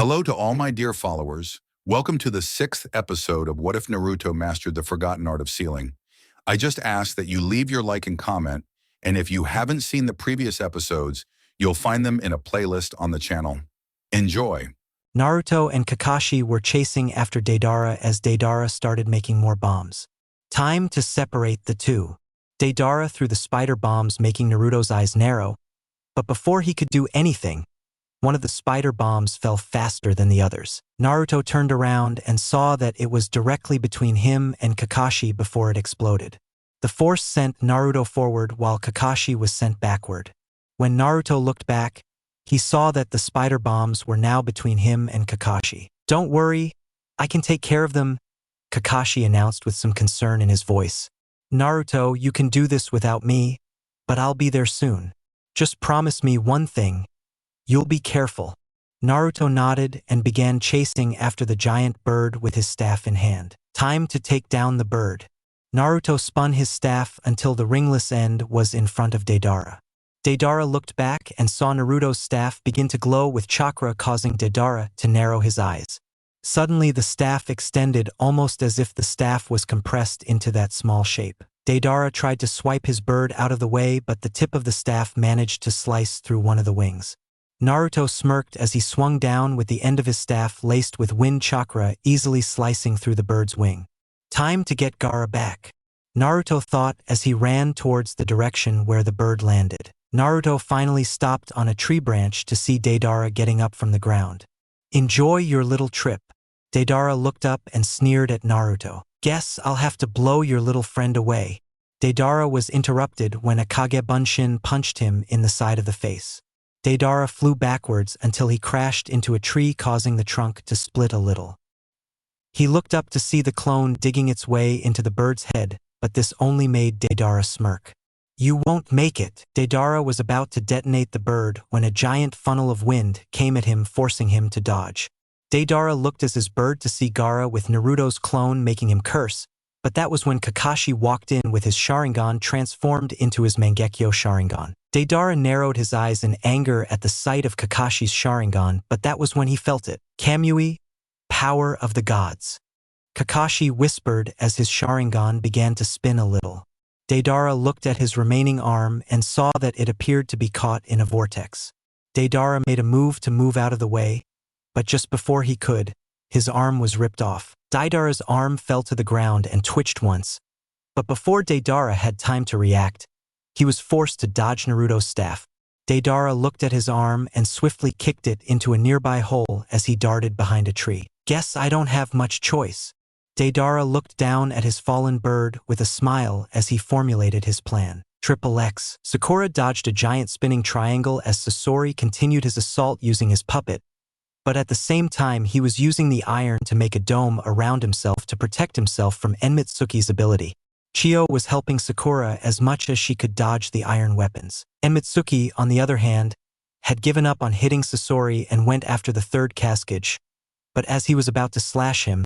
Hello to all my dear followers. Welcome to the 6th episode of What If Naruto Mastered the Forgotten Art of Sealing. I just ask that you leave your like and comment, and if you haven't seen the previous episodes, you'll find them in a playlist on the channel. Enjoy! Naruto and Kakashi were chasing after Deidara as Deidara started making more bombs. Time to separate the two. Deidara threw the spider bombs, making Naruto's eyes narrow, but before he could do anything, one of the spider bombs fell faster than the others. Naruto turned around and saw that it was directly between him and Kakashi before it exploded. The force sent Naruto forward while Kakashi was sent backward. When Naruto looked back, he saw that the spider bombs were now between him and Kakashi. "Don't worry, I can take care of them," Kakashi announced with some concern in his voice. "Naruto, you can do this without me, but I'll be there soon. Just promise me one thing. You'll be careful." Naruto nodded and began chasing after the giant bird with his staff in hand. Time to take down the bird. Naruto spun his staff until the ringless end was in front of Deidara. Deidara looked back and saw Naruto's staff begin to glow with chakra, causing Deidara to narrow his eyes. Suddenly, the staff extended almost as if the staff was compressed into that small shape. Deidara tried to swipe his bird out of the way, but the tip of the staff managed to slice through one of the wings. Naruto smirked as he swung down with the end of his staff laced with wind chakra, easily slicing through the bird's wing. Time to get Gaara back, Naruto thought as he ran towards the direction where the bird landed. Naruto finally stopped on a tree branch to see Deidara getting up from the ground. "Enjoy your little trip." Deidara looked up and sneered at Naruto. "Guess I'll have to blow your little friend away." Deidara was interrupted when a Kage Bunshin punched him in the side of the face. Deidara flew backwards until he crashed into a tree, causing the trunk to split a little. He looked up to see the clone digging its way into the bird's head, but this only made Deidara smirk. "You won't make it." Deidara was about to detonate the bird when a giant funnel of wind came at him, forcing him to dodge. Deidara looked as his bird to see Gaara with Naruto's clone, making him curse, but that was when Kakashi walked in with his Sharingan transformed into his Mangekyo Sharingan. Deidara narrowed his eyes in anger at the sight of Kakashi's Sharingan, but that was when he felt it. "Kamui, power of the gods," Kakashi whispered as his Sharingan began to spin a little. Deidara looked at his remaining arm and saw that it appeared to be caught in a vortex. Deidara made a move to move out of the way, but just before he could, his arm was ripped off. Deidara's arm fell to the ground and twitched once, but before Deidara had time to react, he was forced to dodge Naruto's staff. Deidara looked at his arm and swiftly kicked it into a nearby hole as he darted behind a tree. "Guess I don't have much choice." Deidara looked down at his fallen bird with a smile as he formulated his plan. XXX. Sakura dodged a giant spinning triangle as Sasori continued his assault using his puppet, but at the same time he was using the iron to make a dome around himself to protect himself from Enmitsuki's ability. Chio was helping Sakura as much as she could dodge the iron weapons. Enmitsuki, on the other hand, had given up on hitting Sasori and went after the third Cascage, but as he was about to slash him,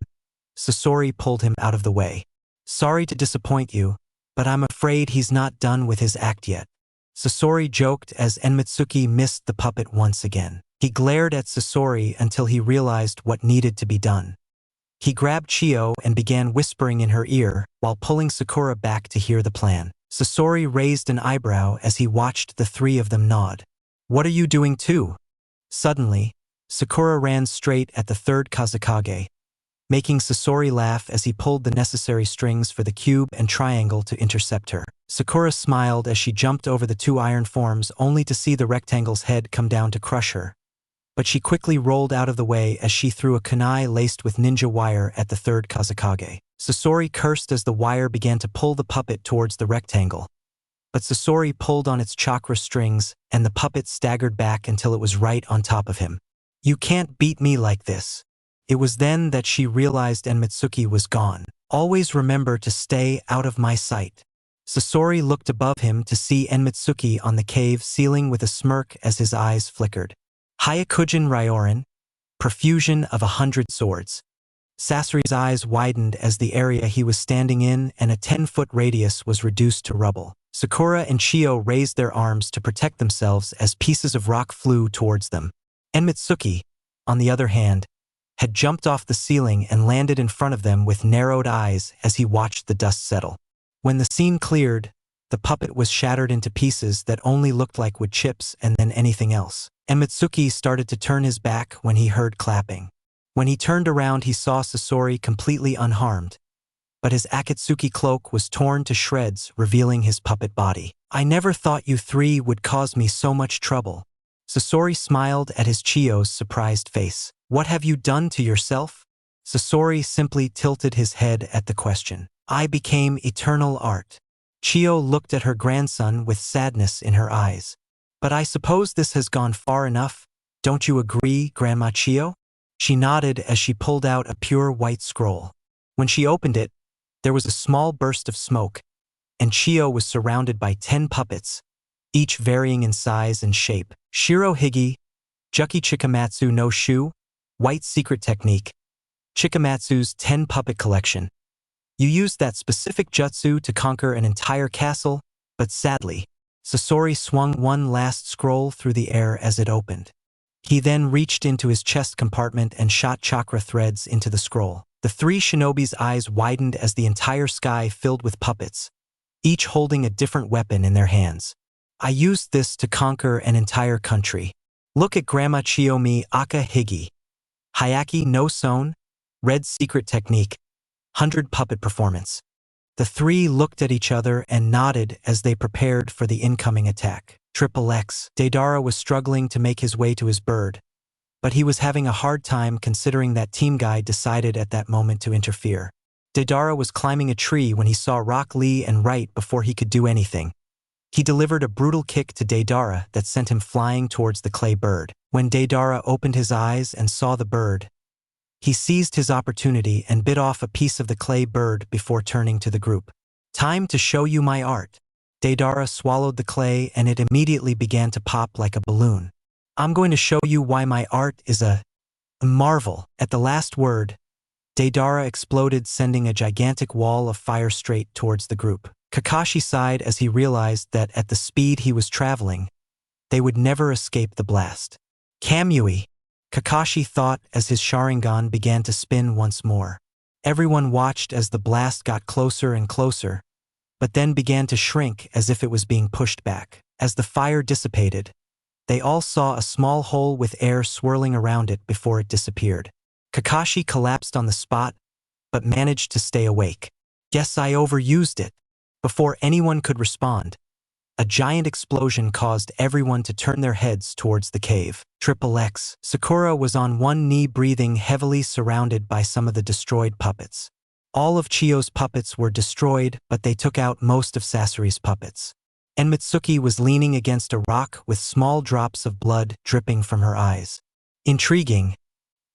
Sasori pulled him out of the way. "Sorry to disappoint you, but I'm afraid he's not done with his act yet," Sasori joked as Enmitsuki missed the puppet once again. He glared at Sasori until he realized what needed to be done. He grabbed Chio and began whispering in her ear while pulling Sakura back to hear the plan. Sasori raised an eyebrow as he watched the three of them nod. "What are you doing too?" Suddenly, Sakura ran straight at the third Kazekage, making Sasori laugh as he pulled the necessary strings for the cube and triangle to intercept her. Sakura smiled as she jumped over the two iron forms only to see the rectangle's head come down to crush her. But she quickly rolled out of the way as she threw a kunai laced with ninja wire at the third Kazekage. Sasori cursed as the wire began to pull the puppet towards the rectangle. But Sasori pulled on its chakra strings and the puppet staggered back until it was right on top of him. "You can't beat me like this." It was then that she realized Enmitsuki was gone. "Always remember to stay out of my sight." Sasori looked above him to see Enmitsuki on the cave ceiling with a smirk as his eyes flickered. "Hyakujin Ryorin, profusion of 100 swords." Sasori's eyes widened as the area he was standing in and a 10-foot radius was reduced to rubble. Sakura and Chio raised their arms to protect themselves as pieces of rock flew towards them. Enmitsuki, on the other hand, had jumped off the ceiling and landed in front of them with narrowed eyes as he watched the dust settle. When the scene cleared, the puppet was shattered into pieces that only looked like wood chips and then anything else. And Mitsuki started to turn his back when he heard clapping. When he turned around, he saw Sasori completely unharmed, but his Akatsuki cloak was torn to shreds, revealing his puppet body. "I never thought you three would cause me so much trouble." Sasori smiled at his Chiyo's surprised face. "What have you done to yourself?" Sasori simply tilted his head at the question. "I became eternal art." Chiyo looked at her grandson with sadness in her eyes. "But I suppose this has gone far enough. Don't you agree, Grandma Chiyo?" She nodded as she pulled out a pure white scroll. When she opened it, there was a small burst of smoke, and Chiyo was surrounded by 10 puppets, each varying in size and shape. Shiro Higi, Juki Chikamatsu no Shu, White Secret Technique, Chikamatsu's 10 puppet collection. You used that specific jutsu to conquer an entire castle, but sadly, Sasori swung one last scroll through the air as it opened. He then reached into his chest compartment and shot chakra threads into the scroll. The 3 shinobi's eyes widened as the entire sky filled with puppets, each holding a different weapon in their hands. "I used this to conquer an entire country. Look at Grandma Chiyomi Aka Higi. Hayaki no Son, Red Secret Technique, 100 puppet performance." The 3 looked at each other and nodded as they prepared for the incoming attack. XXX. Deidara was struggling to make his way to his bird, but he was having a hard time considering that Team Guy decided at that moment to interfere. Deidara was climbing a tree when he saw Rock Lee and right before he could do anything. He delivered a brutal kick to Deidara that sent him flying towards the clay bird. When Deidara opened his eyes and saw the bird, he seized his opportunity and bit off a piece of the clay bird before turning to the group. "Time to show you my art." Deidara swallowed the clay and it immediately began to pop like a balloon. "I'm going to show you why my art is a marvel." At the last word, Deidara exploded, sending a gigantic wall of fire straight towards the group. Kakashi sighed as he realized that at the speed he was traveling, they would never escape the blast. "Kamui," Kakashi thought as his Sharingan began to spin once more. Everyone watched as the blast got closer and closer, but then began to shrink as if it was being pushed back. As the fire dissipated, they all saw a small hole with air swirling around it before it disappeared. Kakashi collapsed on the spot, but managed to stay awake. "Guess I overused it." Before anyone could respond, a giant explosion caused everyone to turn their heads towards the cave. XXX. Sakura was on one knee, breathing heavily, surrounded by some of the destroyed puppets. All of Chiyo's puppets were destroyed, but they took out most of Sasori's puppets. And Mitsuki was leaning against a rock with small drops of blood dripping from her eyes. "Intriguing.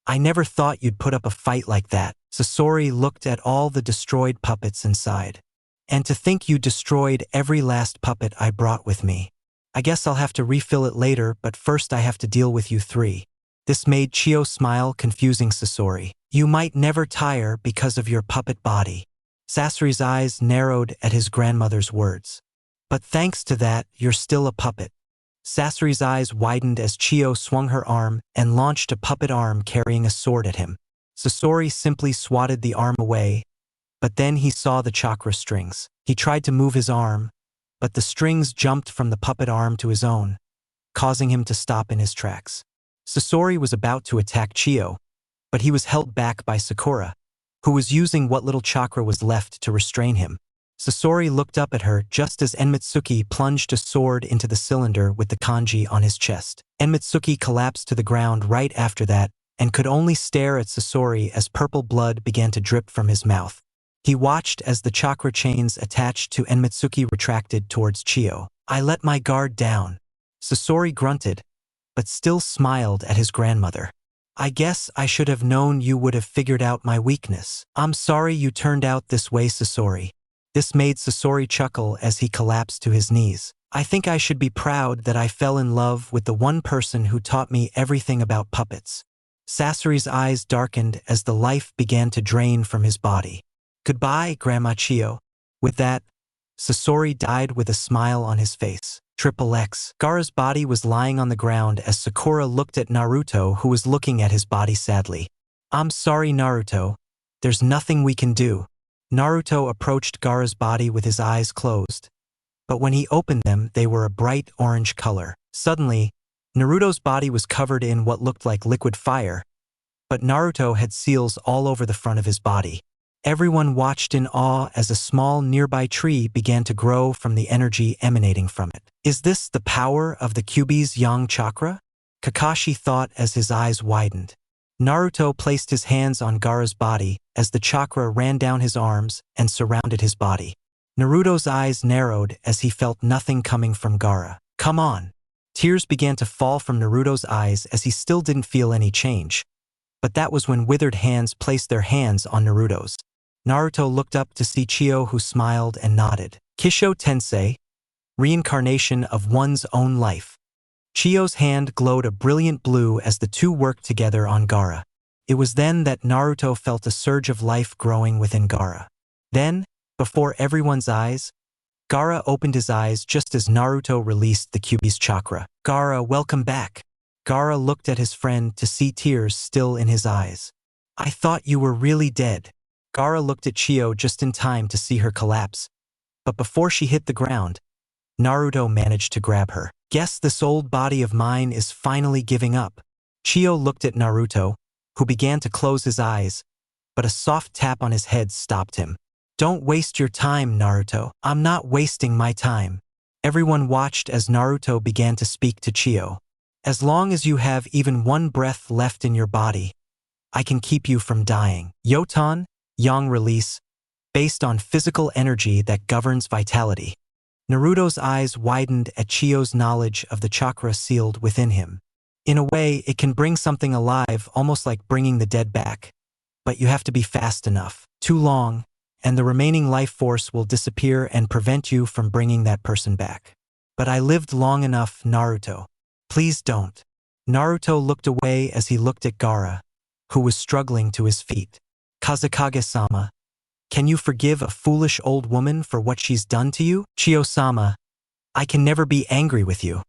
I never thought you'd put up a fight like that." Sasori looked at all the destroyed puppets and sighed. "And to think you destroyed every last puppet I brought with me. I guess I'll have to refill it later, but first I have to deal with you 3. This made Chiyo smile, confusing Sasori. "You might never tire because of your puppet body." Sasori's eyes narrowed at his grandmother's words. "But thanks to that, you're still a puppet." Sasori's eyes widened as Chiyo swung her arm and launched a puppet arm carrying a sword at him. Sasori simply swatted the arm away, but then he saw the chakra strings. He tried to move his arm, but the strings jumped from the puppet arm to his own, causing him to stop in his tracks. Sasori was about to attack Chiyo, but he was held back by Sakura, who was using what little chakra was left to restrain him. Sasori looked up at her just as Enmitsuki plunged a sword into the cylinder with the kanji on his chest. Enmitsuki collapsed to the ground right after that and could only stare at Sasori as purple blood began to drip from his mouth. He watched as the chakra chains attached to Enmitsuki retracted towards Chiyo. "I let my guard down." Sasori grunted, but still smiled at his grandmother. "I guess I should have known you would have figured out my weakness." "I'm sorry you turned out this way, Sasori." This made Sasori chuckle as he collapsed to his knees. "I think I should be proud that I fell in love with the one person who taught me everything about puppets." Sasori's eyes darkened as the life began to drain from his body. "Goodbye, Grandma Chiyo." With that, Sasori died with a smile on his face. Triple X. Gaara's body was lying on the ground as Sakura looked at Naruto, who was looking at his body sadly. I'm sorry, Naruto. There's nothing we can do. Naruto approached Gaara's body with his eyes closed. But when he opened them, they were a bright orange color. Suddenly, Naruto's body was covered in what looked like liquid fire, but Naruto had seals all over the front of his body. Everyone watched in awe as a small nearby tree began to grow from the energy emanating from it. Is this the power of the Kyuubi's yang chakra? Kakashi thought as his eyes widened. Naruto placed his hands on Gaara's body as the chakra ran down his arms and surrounded his body. Naruto's eyes narrowed as he felt nothing coming from Gaara. Come on! Tears began to fall from Naruto's eyes as he still didn't feel any change. But that was when withered hands placed their hands on Naruto's. Naruto looked up to see Chiyo, who smiled and nodded. Kisho Tensei, reincarnation of one's own life. Chiyo's hand glowed a brilliant blue as the two worked together on Gaara. It was then that Naruto felt a surge of life growing within Gaara. Then, before everyone's eyes, Gaara opened his eyes just as Naruto released the Kyuubi's chakra. Gaara, welcome back. Gaara looked at his friend to see tears still in his eyes. I thought you were really dead. Gaara looked at Chiyo just in time to see her collapse. But before she hit the ground, Naruto managed to grab her. Guess this old body of mine is finally giving up. Chiyo looked at Naruto, who began to close his eyes, but a soft tap on his head stopped him. Don't waste your time, Naruto. I'm not wasting my time. Everyone watched as Naruto began to speak to Chiyo. As long as you have even one breath left in your body, I can keep you from dying. Yoton, Yang release, based on physical energy that governs vitality. Naruto's eyes widened at Chiyo's knowledge of the chakra sealed within him. In a way, it can bring something alive, almost like bringing the dead back. But you have to be fast enough. Too long, and the remaining life force will disappear and prevent you from bringing that person back. But I lived long enough, Naruto. Please don't. Naruto looked away as he looked at Gaara, who was struggling to his feet. Kazekage-sama, can you forgive a foolish old woman for what she's done to you? Chiyo-sama, I can never be angry with you.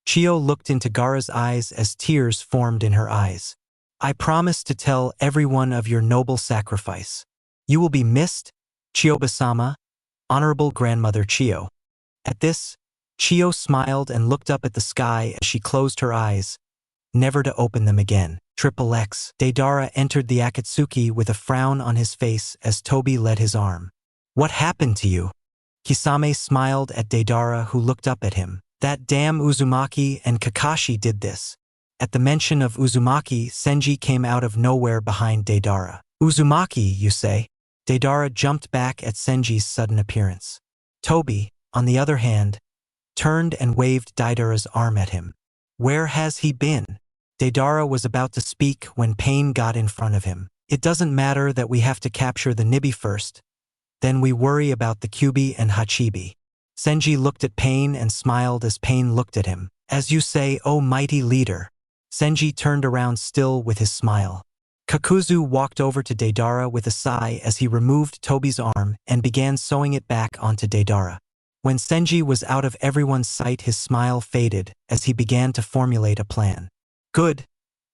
Chiyo looked into Gaara's eyes as tears formed in her eyes. I promise to tell everyone of your noble sacrifice. You will be missed, Chiyoba-sama, Honorable Grandmother Chiyo. At this, Chiyo smiled and looked up at the sky as she closed her eyes, never to open them again. Triple X. Deidara entered the Akatsuki with a frown on his face as Tobi led his arm. What happened to you? Kisame smiled at Deidara, who looked up at him. That damn Uzumaki and Kakashi did this. At the mention of Uzumaki, Senji came out of nowhere behind Deidara. Uzumaki, you say? Deidara jumped back at Senji's sudden appearance. Tobi, on the other hand, turned and waved Deidara's arm at him. Where has he been? Deidara was about to speak when Pain got in front of him. It doesn't matter that we have to capture the Nibi first. Then we worry about the Kyuubi and Hachibi. Senji looked at Pain and smiled as Pain looked at him. As you say, oh mighty leader. Senji turned around still with his smile. Kakuzu walked over to Deidara with a sigh as he removed Tobi's arm and began sewing it back onto Deidara. When Senji was out of everyone's sight, his smile faded as he began to formulate a plan. Good.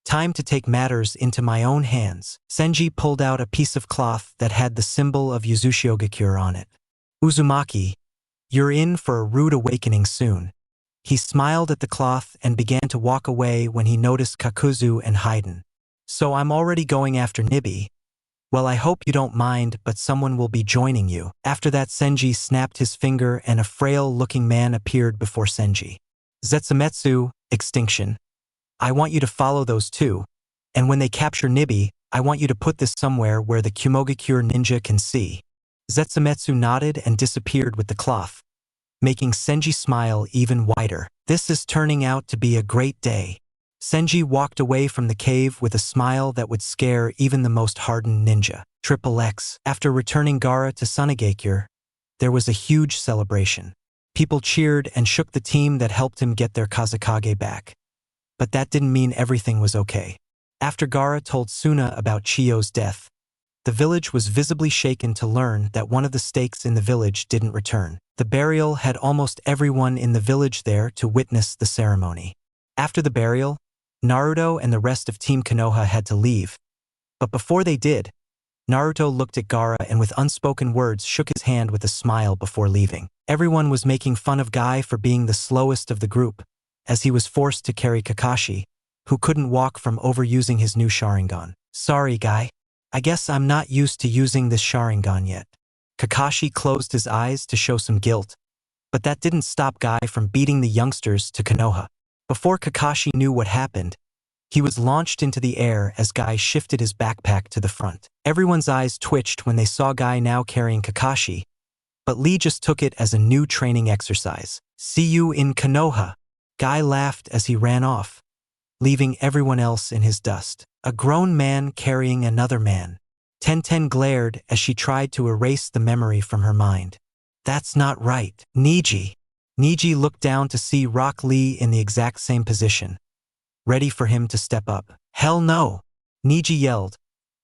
Time to take matters into my own hands. Senji pulled out a piece of cloth that had the symbol of Yuzushiogakure on it. Uzumaki, you're in for a rude awakening soon. He smiled at the cloth and began to walk away when he noticed Kakuzu and Haiden. So I'm already going after Nibi. Well, I hope you don't mind, but someone will be joining you. After that, Senji snapped his finger and a frail-looking man appeared before Senji. Zetsumetsu, Extinction. I want you to follow those two, and when they capture Nibi, I want you to put this somewhere where the Kumogakure ninja can see. Zetsumetsu nodded and disappeared with the cloth, making Senji smile even wider. This is turning out to be a great day. Senji walked away from the cave with a smile that would scare even the most hardened ninja. Triple X. After returning Gaara to Tsunade, there was a huge celebration. People cheered and shook the team that helped him get their Kazekage back. But that didn't mean everything was okay. After Gaara told Suna about Chiyo's death, The village was visibly shaken to learn that one of the stakes in the village didn't return. The burial had almost everyone in the village there to witness the ceremony. After the burial, Naruto and the rest of Team Konoha had to leave. But before they did, Naruto looked at Gaara and with unspoken words shook his hand with a smile before leaving. Everyone was making fun of Guy for being the slowest of the group, as he was forced to carry Kakashi, who couldn't walk from overusing his new Sharingan. Sorry, Guy. I guess I'm not used to using this Sharingan yet. Kakashi closed his eyes to show some guilt, but that didn't stop Guy from beating the youngsters to Konoha. Before Kakashi knew what happened, he was launched into the air as Guy shifted his backpack to the front. Everyone's eyes twitched when they saw Guy now carrying Kakashi, but Lee just took it as a new training exercise. See you in Konoha. Guy laughed as he ran off, leaving everyone else in his dust. A grown man carrying another man. Tenten glared as she tried to erase the memory from her mind. That's not right. Niji. Niji looked down to see Rock Lee in the exact same position, ready for him to step up. Hell no! Niji yelled,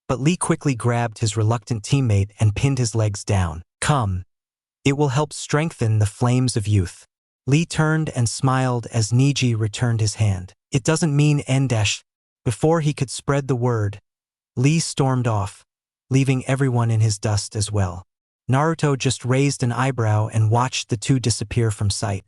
but Lee quickly grabbed his reluctant teammate and pinned his legs down. Come. It will help strengthen the flames of youth. Lee turned and smiled as Niji returned his hand. It doesn't mean N-. Before he could spread the word, Lee stormed off, leaving everyone in his dust as well. Naruto just raised an eyebrow and watched the two disappear from sight.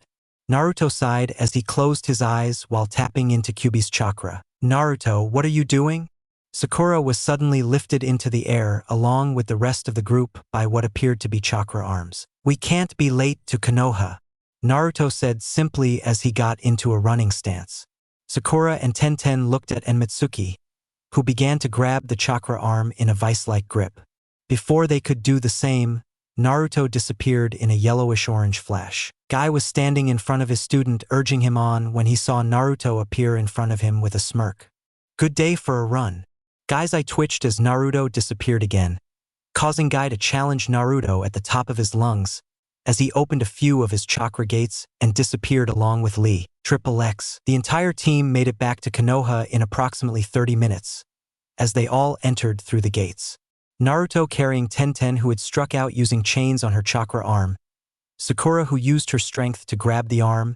Naruto sighed as he closed his eyes while tapping into Kyuubi's chakra. Naruto, what are you doing? Sakura was suddenly lifted into the air along with the rest of the group by what appeared to be chakra arms. We can't be late to Konoha, Naruto said simply as he got into a running stance. Sakura and Tenten looked at Enmitsuki, who began to grab the chakra arm in a vice-like grip. Before they could do the same, Naruto disappeared in a yellowish-orange flash. Guy was standing in front of his student urging him on when he saw Naruto appear in front of him with a smirk. Good day for a run. Guy's eye twitched as Naruto disappeared again, causing Guy to challenge Naruto at the top of his lungs as he opened a few of his chakra gates and disappeared along with Lee. XXX. The entire team made it back to Konoha in approximately 30 minutes, as they all entered through the gates. Naruto carrying Tenten, who had struck out using chains on her chakra arm, Sakura, who used her strength to grab the arm,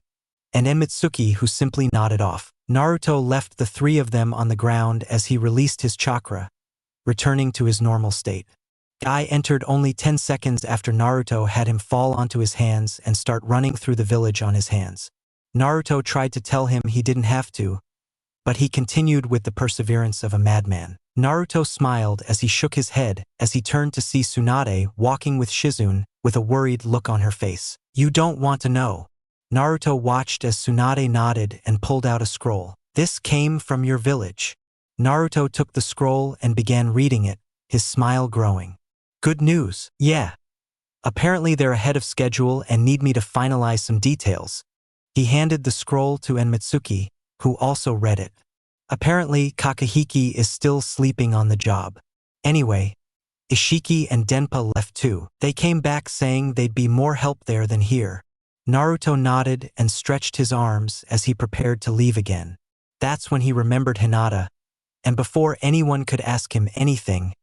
and Enmitsuki, who simply nodded off. Naruto left the three of them on the ground as he released his chakra, returning to his normal state. Guy entered only 10 seconds after Naruto had him fall onto his hands and start running through the village on his hands. Naruto tried to tell him he didn't have to, but he continued with the perseverance of a madman. Naruto smiled as he shook his head as he turned to see Tsunade walking with Shizune with a worried look on her face. You don't want to know. Naruto watched as Tsunade nodded and pulled out a scroll. This came from your village. Naruto took the scroll and began reading it, his smile growing. Good news. Yeah. Apparently they're ahead of schedule and need me to finalize some details. He handed the scroll to Enmitsuki, who also read it. Apparently, Kakahiki is still sleeping on the job. Anyway, Ishiki and Denpa left too. They came back saying they'd be more help there than here. Naruto nodded and stretched his arms as he prepared to leave again. That's when he remembered Hinata, and before anyone could ask him anything,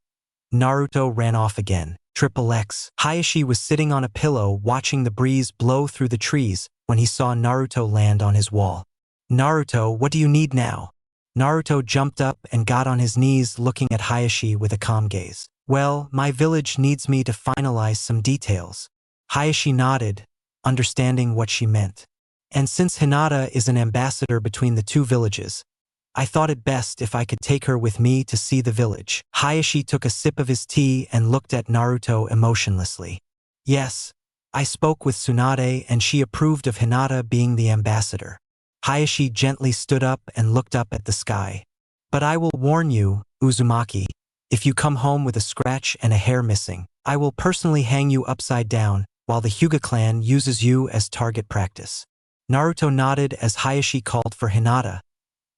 Naruto ran off again. XXX. Hayashi was sitting on a pillow watching the breeze blow through the trees when he saw Naruto land on his wall. Naruto, what do you need now? Naruto jumped up and got on his knees looking at Hayashi with a calm gaze. Well, my village needs me to finalize some details. Hayashi nodded, understanding what she meant. And since Hinata is an ambassador between the two villages, I thought it best if I could take her with me to see the village. Hayashi took a sip of his tea and looked at Naruto emotionlessly. Yes, I spoke with Tsunade and she approved of Hinata being the ambassador. Hayashi gently stood up and looked up at the sky. But I will warn you, Uzumaki, if you come home with a scratch and a hair missing, I will personally hang you upside down while the Hyuga clan uses you as target practice. Naruto nodded as Hayashi called for Hinata,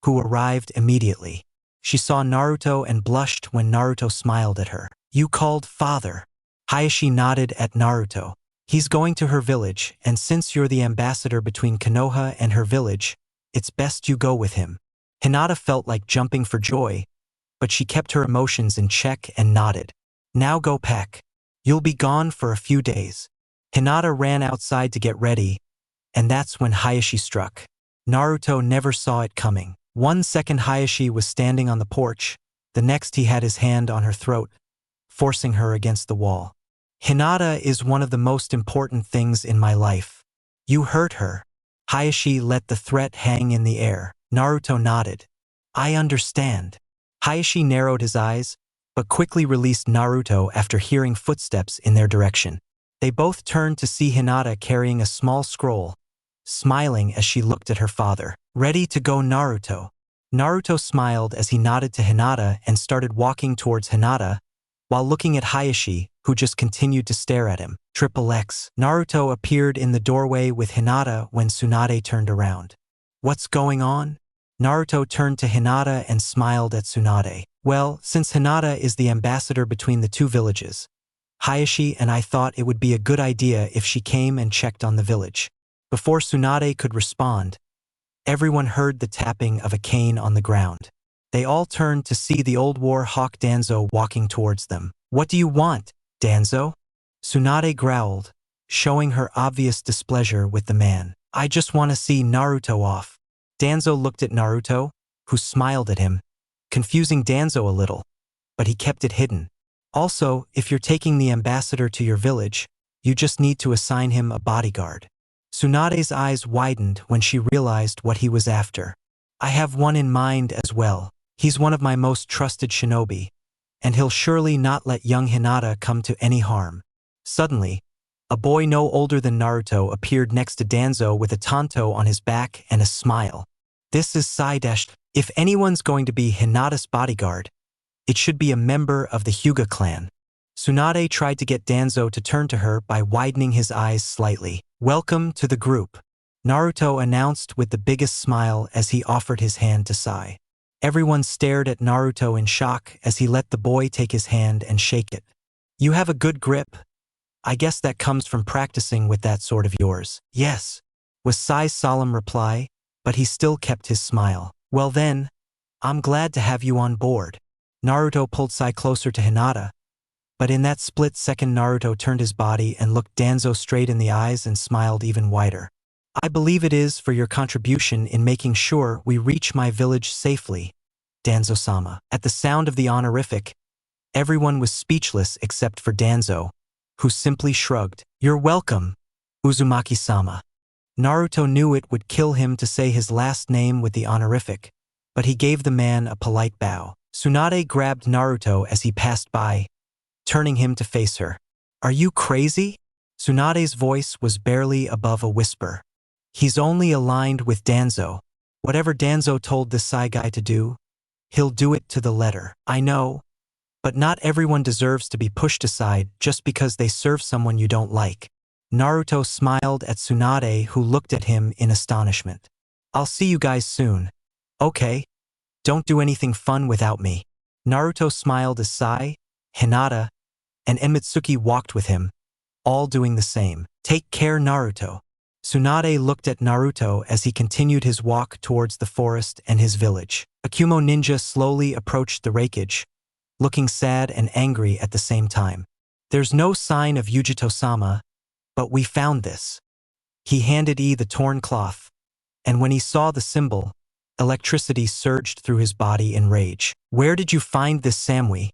who arrived immediately. She saw Naruto and blushed when Naruto smiled at her. You called father. Hayashi nodded at Naruto. He's going to her village, and since you're the ambassador between Konoha and her village, it's best you go with him. Hinata felt like jumping for joy, but she kept her emotions in check and nodded. Now go pack. You'll be gone for a few days. Hinata ran outside to get ready, and that's when Hayashi struck. Naruto never saw it coming. 1 second Hayashi was standing on the porch, the next he had his hand on her throat, forcing her against the wall. Hinata is one of the most important things in my life. You hurt her. Hayashi let the threat hang in the air. Naruto nodded. I understand. Hayashi narrowed his eyes, but quickly released Naruto after hearing footsteps in their direction. They both turned to see Hinata carrying a small scroll, smiling as she looked at her father. Ready to go, Naruto. Naruto smiled as he nodded to Hinata and started walking towards Hinata, while looking at Hayashi, who just continued to stare at him. XXX. Naruto appeared in the doorway with Hinata when Tsunade turned around. What's going on? Naruto turned to Hinata and smiled at Tsunade. Well, since Hinata is the ambassador between the two villages, Hayashi and I thought it would be a good idea if she came and checked on the village. Before Tsunade could respond, everyone heard the tapping of a cane on the ground. They all turned to see the old war hawk Danzo walking towards them. What do you want, Danzo? Tsunade growled, showing her obvious displeasure with the man. I just want to see Naruto off. Danzo looked at Naruto, who smiled at him, confusing Danzo a little, but he kept it hidden. Also, if you're taking the ambassador to your village, you just need to assign him a bodyguard. Tsunade's eyes widened when she realized what he was after. I have one in mind as well. He's one of my most trusted shinobi, and he'll surely not let young Hinata come to any harm. Suddenly, a boy no older than Naruto appeared next to Danzo with a tanto on his back and a smile. This is Sai-. If anyone's going to be Hinata's bodyguard, it should be a member of the Hyuga clan. Tsunade tried to get Danzo to turn to her by widening his eyes slightly. Welcome to the group, Naruto announced with the biggest smile as he offered his hand to Sai. Everyone stared at Naruto in shock as he let the boy take his hand and shake it. You have a good grip. I guess that comes from practicing with that sword of yours. Yes, was Sai's solemn reply, but he still kept his smile. Well then, I'm glad to have you on board. Naruto pulled Sai closer to Hinata, but in that split second Naruto turned his body and looked Danzo straight in the eyes and smiled even wider. I believe it is for your contribution in making sure we reach my village safely, Danzo-sama. At the sound of the honorific, everyone was speechless except for Danzo, who simply shrugged. You're welcome, Uzumaki-sama. Naruto knew it would kill him to say his last name with the honorific, but he gave the man a polite bow. Tsunade grabbed Naruto as he passed by, turning him to face her. Are you crazy? Tsunade's voice was barely above a whisper. He's only aligned with Danzo. Whatever Danzo told this Sai guy to do, he'll do it to the letter. I know, but not everyone deserves to be pushed aside just because they serve someone you don't like. Naruto smiled at Tsunade, who looked at him in astonishment. I'll see you guys soon. Okay, don't do anything fun without me. Naruto smiled as Sai, Hinata, and Emitsuki walked with him, all doing the same. Take care, Naruto. Tsunade looked at Naruto as he continued his walk towards the forest and his village. Akumo Ninja slowly approached the wreckage, looking sad and angry at the same time. There's no sign of Yujito-sama, but we found this. He handed the torn cloth, and when he saw the symbol, electricity surged through his body in rage. Where did you find this, Samui?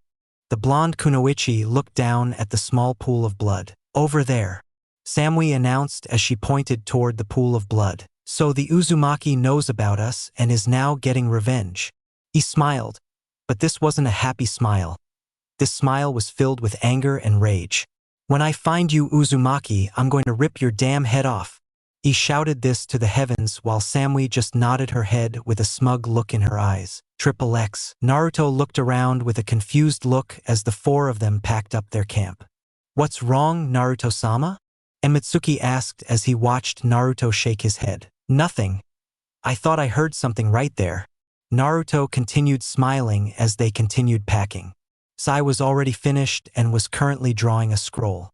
The blonde Kunoichi looked down at the small pool of blood. Over there, Samui announced as she pointed toward the pool of blood. So the Uzumaki knows about us and is now getting revenge. He smiled, but this wasn't a happy smile. This smile was filled with anger and rage. When I find you, Uzumaki, I'm going to rip your damn head off. He shouted this to the heavens while Samui just nodded her head with a smug look in her eyes. XXX. Naruto looked around with a confused look as the four of them packed up their camp. What's wrong, Naruto-sama? Emitsuki asked as he watched Naruto shake his head. Nothing. I thought I heard something right there. Naruto continued smiling as they continued packing. Sai was already finished and was currently drawing a scroll.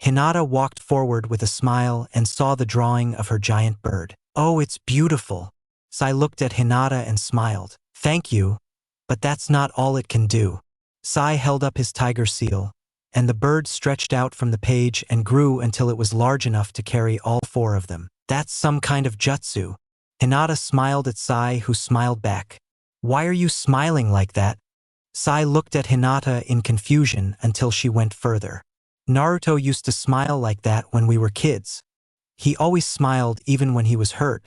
Hinata walked forward with a smile and saw the drawing of her giant bird. Oh, it's beautiful. Sai looked at Hinata and smiled. Thank you, but that's not all it can do. Sai held up his tiger seal, and the bird stretched out from the page and grew until it was large enough to carry all 4 of them. That's some kind of jutsu. Hinata smiled at Sai, who smiled back. Why are you smiling like that? Sai looked at Hinata in confusion until she went further. Naruto used to smile like that when we were kids. He always smiled even when he was hurt,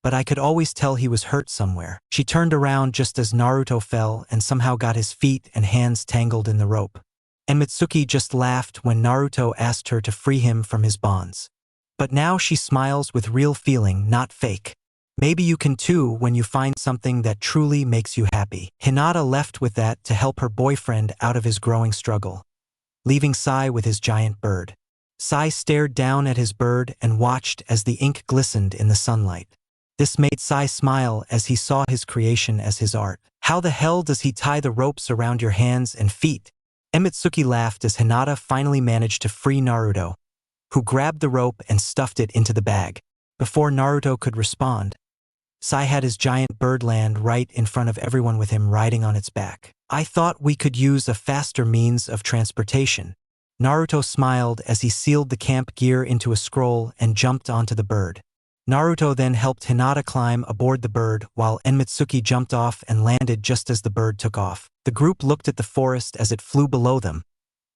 but I could always tell he was hurt somewhere. She turned around just as Naruto fell and somehow got his feet and hands tangled in the rope. And Mitsuki just laughed when Naruto asked her to free him from his bonds. But now she smiles with real feeling, not fake. Maybe you can too when you find something that truly makes you happy. Hinata left with that to help her boyfriend out of his growing struggle, leaving Sai with his giant bird. Sai stared down at his bird and watched as the ink glistened in the sunlight. This made Sai smile as he saw his creation as his art. How the hell does he tie the ropes around your hands and feet? Mitsuki laughed as Hinata finally managed to free Naruto, who grabbed the rope and stuffed it into the bag. Before Naruto could respond, Sai had his giant bird land right in front of everyone with him riding on its back. I thought we could use a faster means of transportation. Naruto smiled as he sealed the camp gear into a scroll and jumped onto the bird. Naruto then helped Hinata climb aboard the bird while Mitsuki jumped off and landed just as the bird took off. The group looked at the forest as it flew below them,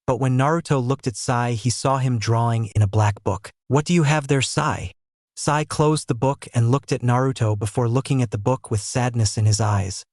but when Naruto looked at Sai, he saw him drawing in a black book. What do you have there, Sai? Sai closed the book and looked at Naruto before looking at the book with sadness in his eyes,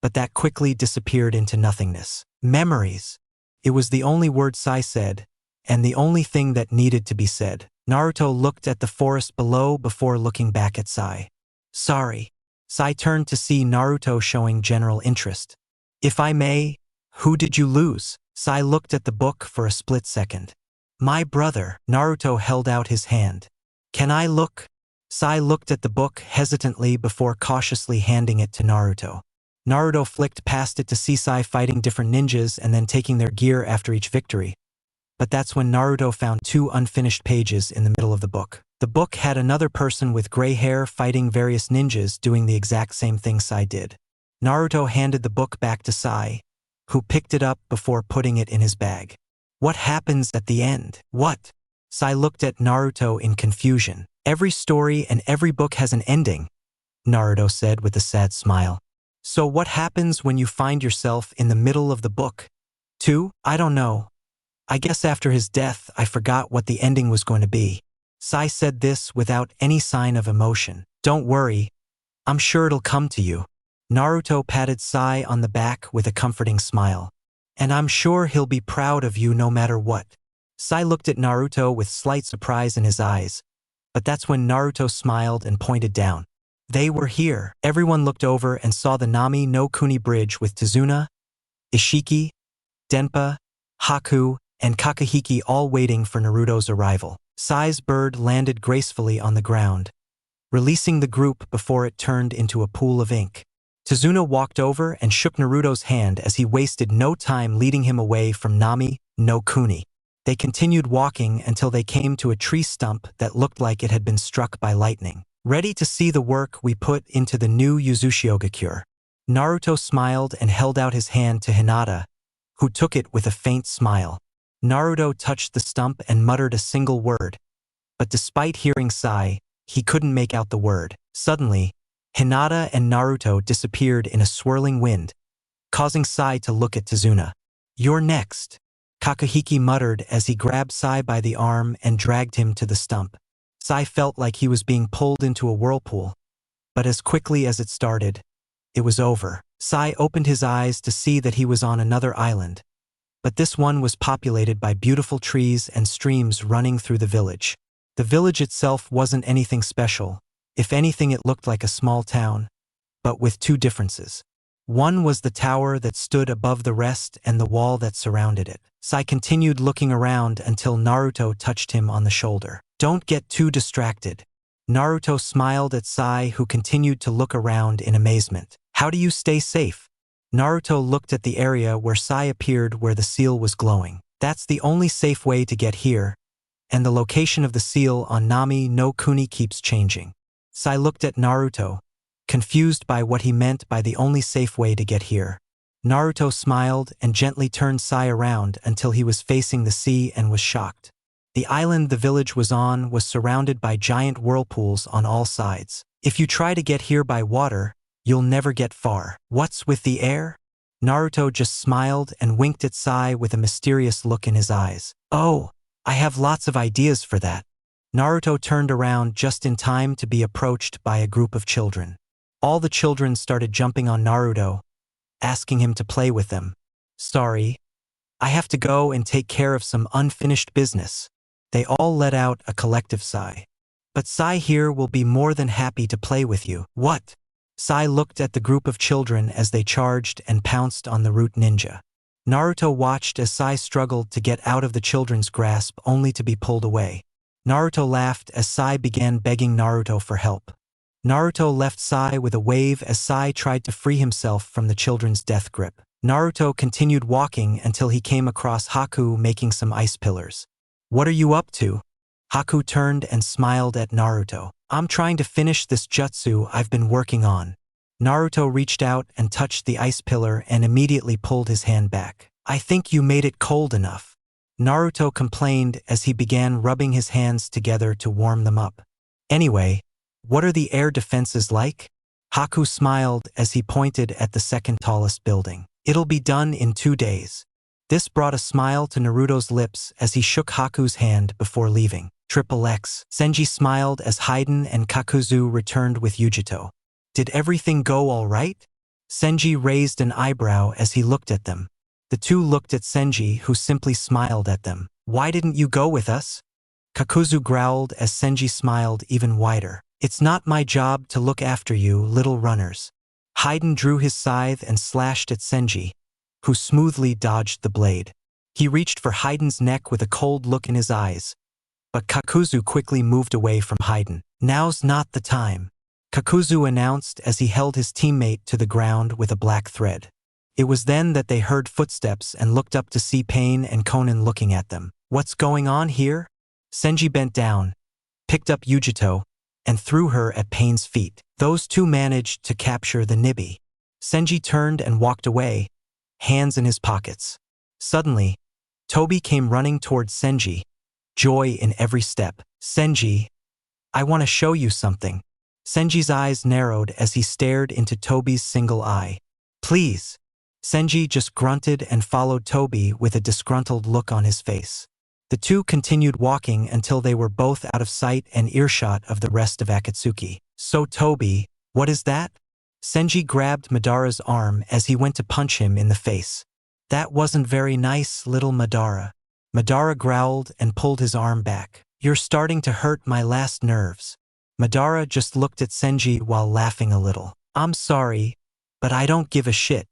but that quickly disappeared into nothingness. Memories. It was the only word Sai said, and the only thing that needed to be said. Naruto looked at the forest below before looking back at Sai. Sorry. Sai turned to see Naruto showing general interest. If I may, who did you lose? Sai looked at the book for a split second. My brother. Naruto held out his hand. Can I look? Sai looked at the book hesitantly before cautiously handing it to Naruto. Naruto flicked past it to see Sai fighting different ninjas and then taking their gear after each victory. But that's when Naruto found 2 unfinished pages in the middle of the book. The book had another person with gray hair fighting various ninjas doing the exact same thing Sai did. Naruto handed the book back to Sai, who picked it up before putting it in his bag. What happens at the end? What? Sai looked at Naruto in confusion. Every story and every book has an ending, Naruto said with a sad smile. So what happens when you find yourself in the middle of the book? 2? I don't know. I guess after his death, I forgot what the ending was going to be. Sai said this without any sign of emotion. Don't worry. I'm sure it'll come to you. Naruto patted Sai on the back with a comforting smile. And I'm sure he'll be proud of you no matter what. Sai looked at Naruto with slight surprise in his eyes, but that's when Naruto smiled and pointed down. They were here. Everyone looked over and saw the Nami no Kuni bridge with Tsunade, Ishiki, Denpa, Haku, and Kakahiki all waiting for Naruto's arrival. Sai's bird landed gracefully on the ground, releasing the group before it turned into a pool of ink. Tsunade walked over and shook Naruto's hand as he wasted no time leading him away from Nami no Kuni. They continued walking until they came to a tree stump that looked like it had been struck by lightning. Ready to see the work we put into the new Uchiha. Naruto smiled and held out his hand to Hinata, who took it with a faint smile. Naruto touched the stump and muttered a single word, but despite hearing Sai, he couldn't make out the word. Suddenly, Hinata and Naruto disappeared in a swirling wind, causing Sai to look at Tsunade. You're next, Kakahiki muttered as he grabbed Sai by the arm and dragged him to the stump. Sai felt like he was being pulled into a whirlpool, but as quickly as it started, it was over. Sai opened his eyes to see that he was on another island, but this one was populated by beautiful trees and streams running through the village. The village itself wasn't anything special. If anything, it looked like a small town, but with 2 differences. One was the tower that stood above the rest and the wall that surrounded it. Sai continued looking around until Naruto touched him on the shoulder. Don't get too distracted. Naruto smiled at Sai, who continued to look around in amazement. How do you stay safe? Naruto looked at the area where Sai appeared where the seal was glowing. That's the only safe way to get here, and the location of the seal on Nami no Kuni keeps changing. Sai looked at Naruto, confused by what he meant by the only safe way to get here. Naruto smiled and gently turned Sai around until he was facing the sea and was shocked. The island the village was on was surrounded by giant whirlpools on all sides. If you try to get here by water, you'll never get far. What's with the air? Naruto just smiled and winked at Sai with a mysterious look in his eyes. Oh, I have lots of ideas for that. Naruto turned around just in time to be approached by a group of children. All the children started jumping on Naruto, asking him to play with them. Sorry, I have to go and take care of some unfinished business. They all let out a collective sigh. But Sai here will be more than happy to play with you. What? Sai looked at the group of children as they charged and pounced on the root ninja. Naruto watched as Sai struggled to get out of the children's grasp only to be pulled away. Naruto laughed as Sai began begging Naruto for help. Naruto left Sai with a wave as Sai tried to free himself from the children's death grip. Naruto continued walking until he came across Haku making some ice pillars. What are you up to? Haku turned and smiled at Naruto. I'm trying to finish this jutsu I've been working on. Naruto reached out and touched the ice pillar and immediately pulled his hand back. I think you made it cold enough. Naruto complained as he began rubbing his hands together to warm them up. Anyway, what are the air defenses like? Haku smiled as he pointed at the second tallest building. It'll be done in 2 days. This brought a smile to Naruto's lips as he shook Haku's hand before leaving. XXX. Senji smiled as Haiden and Kakuzu returned with Yujito. Did everything go all right? Senji raised an eyebrow as he looked at them. The two looked at Senji, who simply smiled at them. Why didn't you go with us? Kakuzu growled as Senji smiled even wider. It's not my job to look after you, little runners. Haiden drew his scythe and slashed at Senji, who smoothly dodged the blade. He reached for Haiden's neck with a cold look in his eyes, but Kakuzu quickly moved away from Haiden. Now's not the time, Kakuzu announced as he held his teammate to the ground with a black thread. It was then that they heard footsteps and looked up to see Pain and Konan looking at them. What's going on here? Senji bent down, picked up Yujito, and threw her at Pain's feet. Those two managed to capture the Nibi. Senji turned and walked away, hands in his pockets. Suddenly, Tobi came running towards Senji, joy in every step. Senji, I want to show you something. Senji's eyes narrowed as he stared into Tobi's single eye. Please. Senji just grunted and followed Tobi with a disgruntled look on his face. The two continued walking until they were both out of sight and earshot of the rest of Akatsuki. So Tobi, what is that? Senji grabbed Madara's arm as he went to punch him in the face. That wasn't very nice, little Madara. Madara growled and pulled his arm back. You're starting to hurt my last nerves. Madara just looked at Senji while laughing a little. I'm sorry, but I don't give a shit.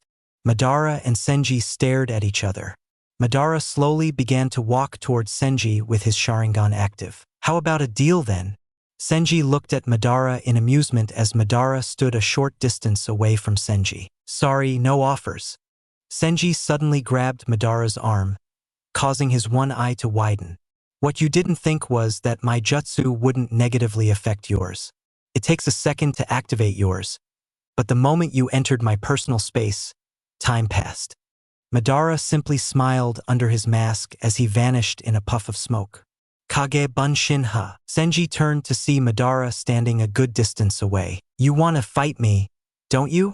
Madara and Senji stared at each other. Madara slowly began to walk towards Senji with his Sharingan active. How about a deal then? Senji looked at Madara in amusement as Madara stood a short distance away from Senji. Sorry, no offers. Senji suddenly grabbed Madara's arm, causing his one eye to widen. What you didn't think was that my jutsu wouldn't negatively affect yours. It takes a second to activate yours, but the moment you entered my personal space, time passed. Madara simply smiled under his mask as he vanished in a puff of smoke. Kage Bunshin-ha. Senji turned to see Madara standing a good distance away. You want to fight me, don't you?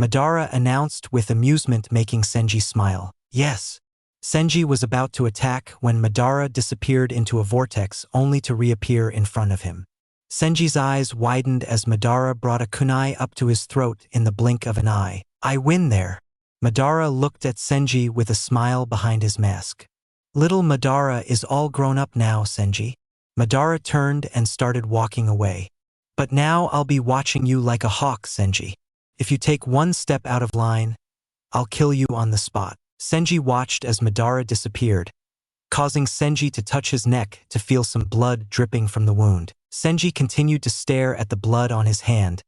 Madara announced with amusement, making Senji smile. Yes. Senji was about to attack when Madara disappeared into a vortex only to reappear in front of him. Senji's eyes widened as Madara brought a kunai up to his throat in the blink of an eye. I win there. Madara looked at Senji with a smile behind his mask. Little Madara is all grown up now, Senji. Madara turned and started walking away. But now I'll be watching you like a hawk, Senji. If you take one step out of line, I'll kill you on the spot. Senji watched as Madara disappeared, causing Senji to touch his neck to feel some blood dripping from the wound. Senji continued to stare at the blood on his hand,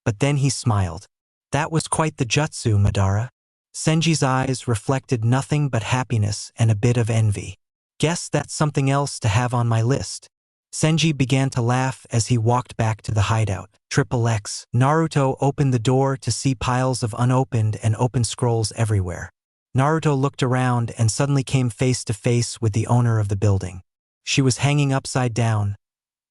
but then he smiled. That was quite the jutsu, Madara. Senji's eyes reflected nothing but happiness and a bit of envy. Guess that's something else to have on my list. Senji began to laugh as he walked back to the hideout. XXX. Naruto opened the door to see piles of unopened and open scrolls everywhere. Naruto looked around and suddenly came face to face with the owner of the building. She was hanging upside down,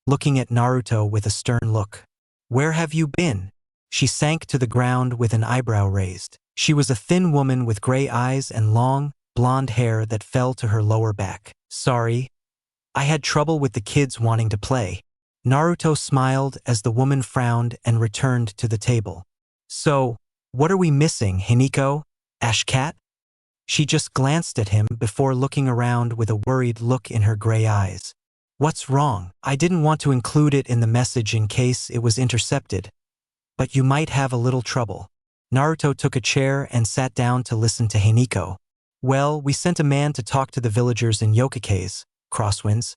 looking at Naruto with a stern look. "Where have you been?" She sank to the ground with an eyebrow raised. She was a thin woman with gray eyes and long, blonde hair that fell to her lower back. "Sorry, I had trouble with the kids wanting to play." Naruto smiled as the woman frowned and returned to the table. "So, what are we missing, Hiniko? Ash Cat?" She just glanced at him before looking around with a worried look in her gray eyes. "What's wrong? I didn't want to include it in the message in case it was intercepted, but you might have a little trouble." Naruto took a chair and sat down to listen to Hiniko. "Well, we sent a man to talk to the villagers in Yokoke's, Crosswinds,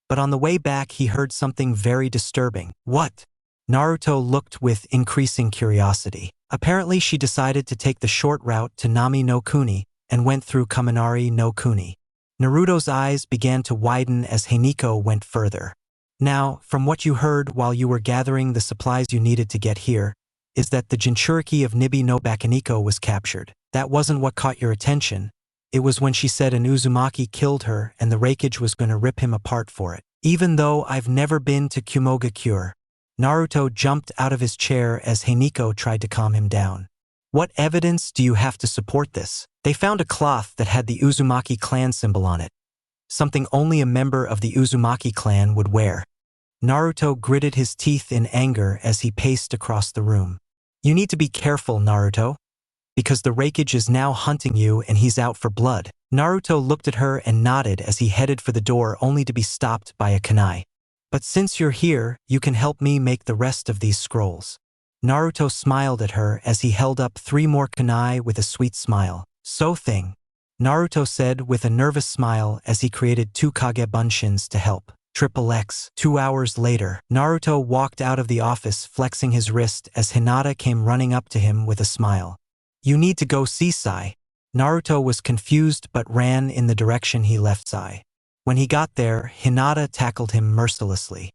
but on the way back he heard something very disturbing." "What?" Naruto looked with increasing curiosity. Apparently she decided to take the short route to Nami no Kuni and went through Kaminari no Kuni. Naruto's eyes began to widen as Hiniko went further. "Now, from what you heard while you were gathering the supplies you needed to get here, is that the Jinchuriki of Nibi no Bakeniko was captured. That wasn't what caught your attention. It was when she said an Uzumaki killed her and the Raikage was going to rip him apart for it. Even though I've never been to Kumogakure." Naruto jumped out of his chair as Hiniko tried to calm him down. "What evidence do you have to support this?" "They found a cloth that had the Uzumaki clan symbol on it. Something only a member of the Uzumaki clan would wear." Naruto gritted his teeth in anger as he paced across the room. "You need to be careful, Naruto, because the Raikage is now hunting you and he's out for blood." Naruto looked at her and nodded as he headed for the door only to be stopped by a kunai. "But since you're here, you can help me make the rest of these scrolls." Naruto smiled at her as he held up 3 more kunai with a sweet smile. "So thing," Naruto said with a nervous smile as he created 2 Kage Bunshins to help. XXX. 2 hours later, Naruto walked out of the office flexing his wrist as Hinata came running up to him with a smile. "You need to go see Sai." Naruto was confused but ran in the direction he left Sai. When he got there, Hinata tackled him mercilessly.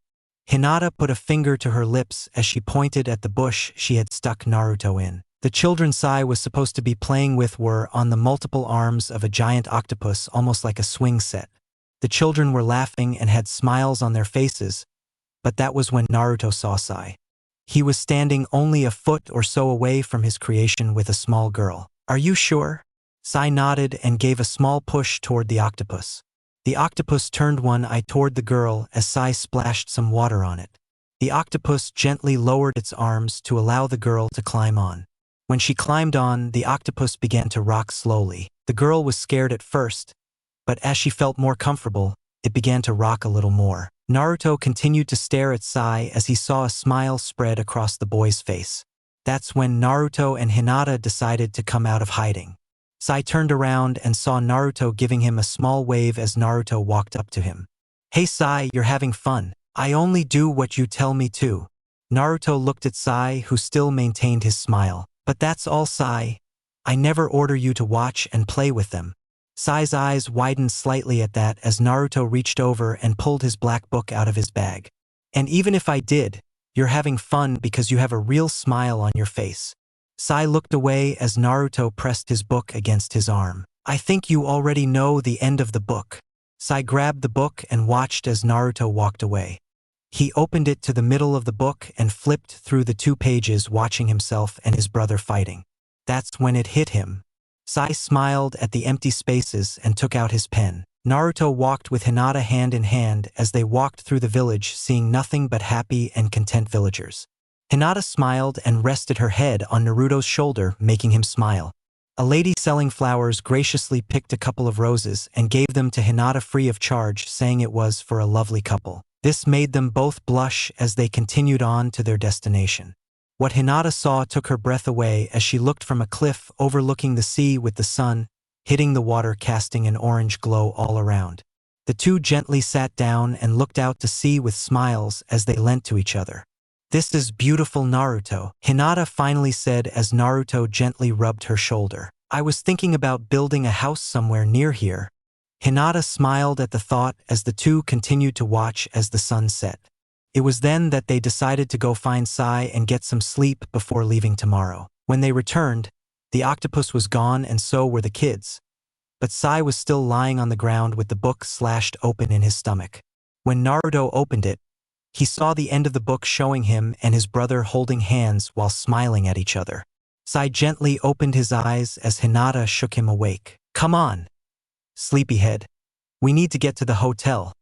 Hinata put a finger to her lips as she pointed at the bush she had stuck Naruto in. The children Sai was supposed to be playing with were on the multiple arms of a giant octopus, almost like a swing set. The children were laughing and had smiles on their faces, but that was when Naruto saw Sai. He was standing only a foot or so away from his creation with a small girl. "Are you sure?" Sai nodded and gave a small push toward the octopus. The octopus turned one eye toward the girl as Sai splashed some water on it. The octopus gently lowered its arms to allow the girl to climb on. When she climbed on, the octopus began to rock slowly. The girl was scared at first, but as she felt more comfortable, it began to rock a little more. Naruto continued to stare at Sai as he saw a smile spread across the boy's face. That's when Naruto and Hinata decided to come out of hiding. Sai turned around and saw Naruto giving him a small wave as Naruto walked up to him. "Hey Sai, you're having fun. I only do what you tell me to." Naruto looked at Sai, who still maintained his smile. "But that's all, Sai. I never order you to watch and play with them." Sai's eyes widened slightly at that as Naruto reached over and pulled his black book out of his bag. "And even if I did, you're having fun because you have a real smile on your face." Sai looked away as Naruto pressed his book against his arm. "I think you already know the end of the book." Sai grabbed the book and watched as Naruto walked away. He opened it to the middle of the book and flipped through the 2 pages watching himself and his brother fighting. That's when it hit him. Sai smiled at the empty spaces and took out his pen. Naruto walked with Hinata hand in hand as they walked through the village, seeing nothing but happy and content villagers. Hinata smiled and rested her head on Naruto's shoulder, making him smile. A lady selling flowers graciously picked a couple of roses and gave them to Hinata free of charge, saying it was for a lovely couple. This made them both blush as they continued on to their destination. What Hinata saw took her breath away as she looked from a cliff overlooking the sea with the sun hitting the water, casting an orange glow all around. The two gently sat down and looked out to sea with smiles as they leant to each other. "This is beautiful, Naruto," Hinata finally said as Naruto gently rubbed her shoulder. "I was thinking about building a house somewhere near here." Hinata smiled at the thought as the two continued to watch as the sun set. It was then that they decided to go find Sai and get some sleep before leaving tomorrow. When they returned, the octopus was gone and so were the kids. But Sai was still lying on the ground with the book slashed open in his stomach. When Naruto opened it, he saw the end of the book showing him and his brother holding hands while smiling at each other. Sai gently opened his eyes as Hinata shook him awake. "Come on, sleepyhead. We need to get to the hotel."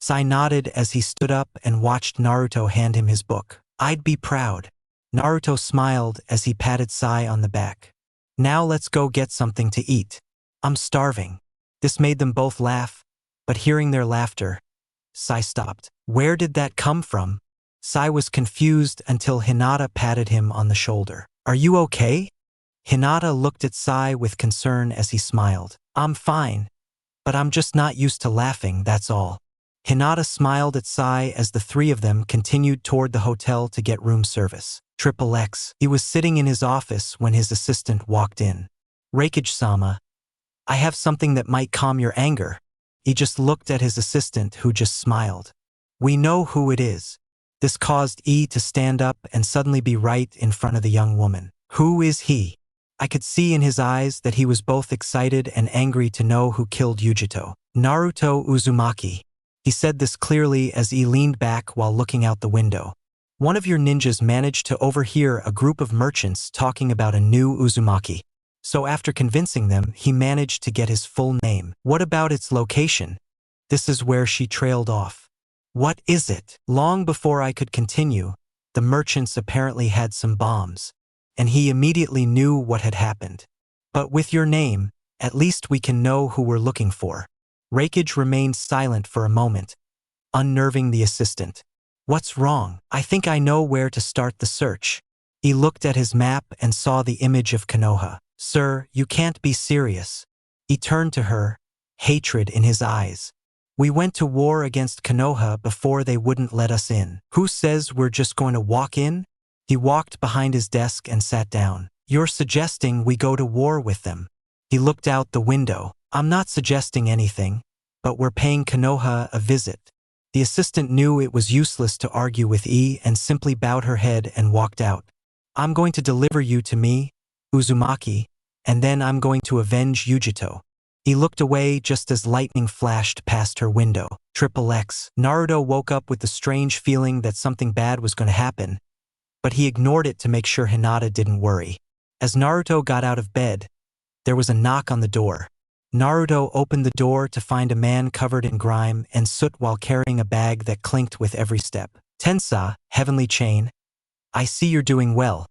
Sai nodded as he stood up and watched Naruto hand him his book. "I'd be proud." Naruto smiled as he patted Sai on the back. "Now let's go get something to eat. I'm starving." This made them both laugh, but hearing their laughter, Sai stopped. Where did that come from? Sai was confused until Hinata patted him on the shoulder. "Are you okay?" Hinata looked at Sai with concern as he smiled. "I'm fine, but I'm just not used to laughing, that's all." Hinata smiled at Sai as the three of them continued toward the hotel to get room service. XXX. He was sitting in his office when his assistant walked in. "Reikage-sama, I have something that might calm your anger." He just looked at his assistant, who just smiled. "We know who it is." This caused E to stand up and suddenly be right in front of the young woman. "Who is he?" I could see in his eyes that he was both excited and angry to know who killed Yujito. "Naruto Uzumaki." He said this clearly as he leaned back while looking out the window. "One of your ninjas managed to overhear a group of merchants talking about a new Uzumaki. So after convincing them, he managed to get his full name." "What about its location?" This is where she trailed off. "What is it?" Long before I could continue, the merchants apparently had some bombs, and he immediately knew what had happened. "But with your name, at least we can know who we're looking for." Reikage remained silent for a moment, unnerving the assistant. "What's wrong?" "I think I know where to start the search." He looked at his map and saw the image of Konoha. "Sir, you can't be serious." He turned to her, hatred in his eyes. "We went to war against Konoha before they wouldn't let us in. Who says we're just going to walk in?" He walked behind his desk and sat down. "You're suggesting we go to war with them." He looked out the window. "I'm not suggesting anything, but we're paying Konoha a visit." The assistant knew it was useless to argue with E and simply bowed her head and walked out. "I'm going to deliver you to me, Uzumaki, and then I'm going to avenge Yujito." He looked away just as lightning flashed past her window. XXX. Naruto woke up with the strange feeling that something bad was going to happen, but he ignored it to make sure Hinata didn't worry. As Naruto got out of bed, there was a knock on the door. Naruto opened the door to find a man covered in grime and soot while carrying a bag that clinked with every step. "Tensa, Heavenly Chain, I see you're doing well."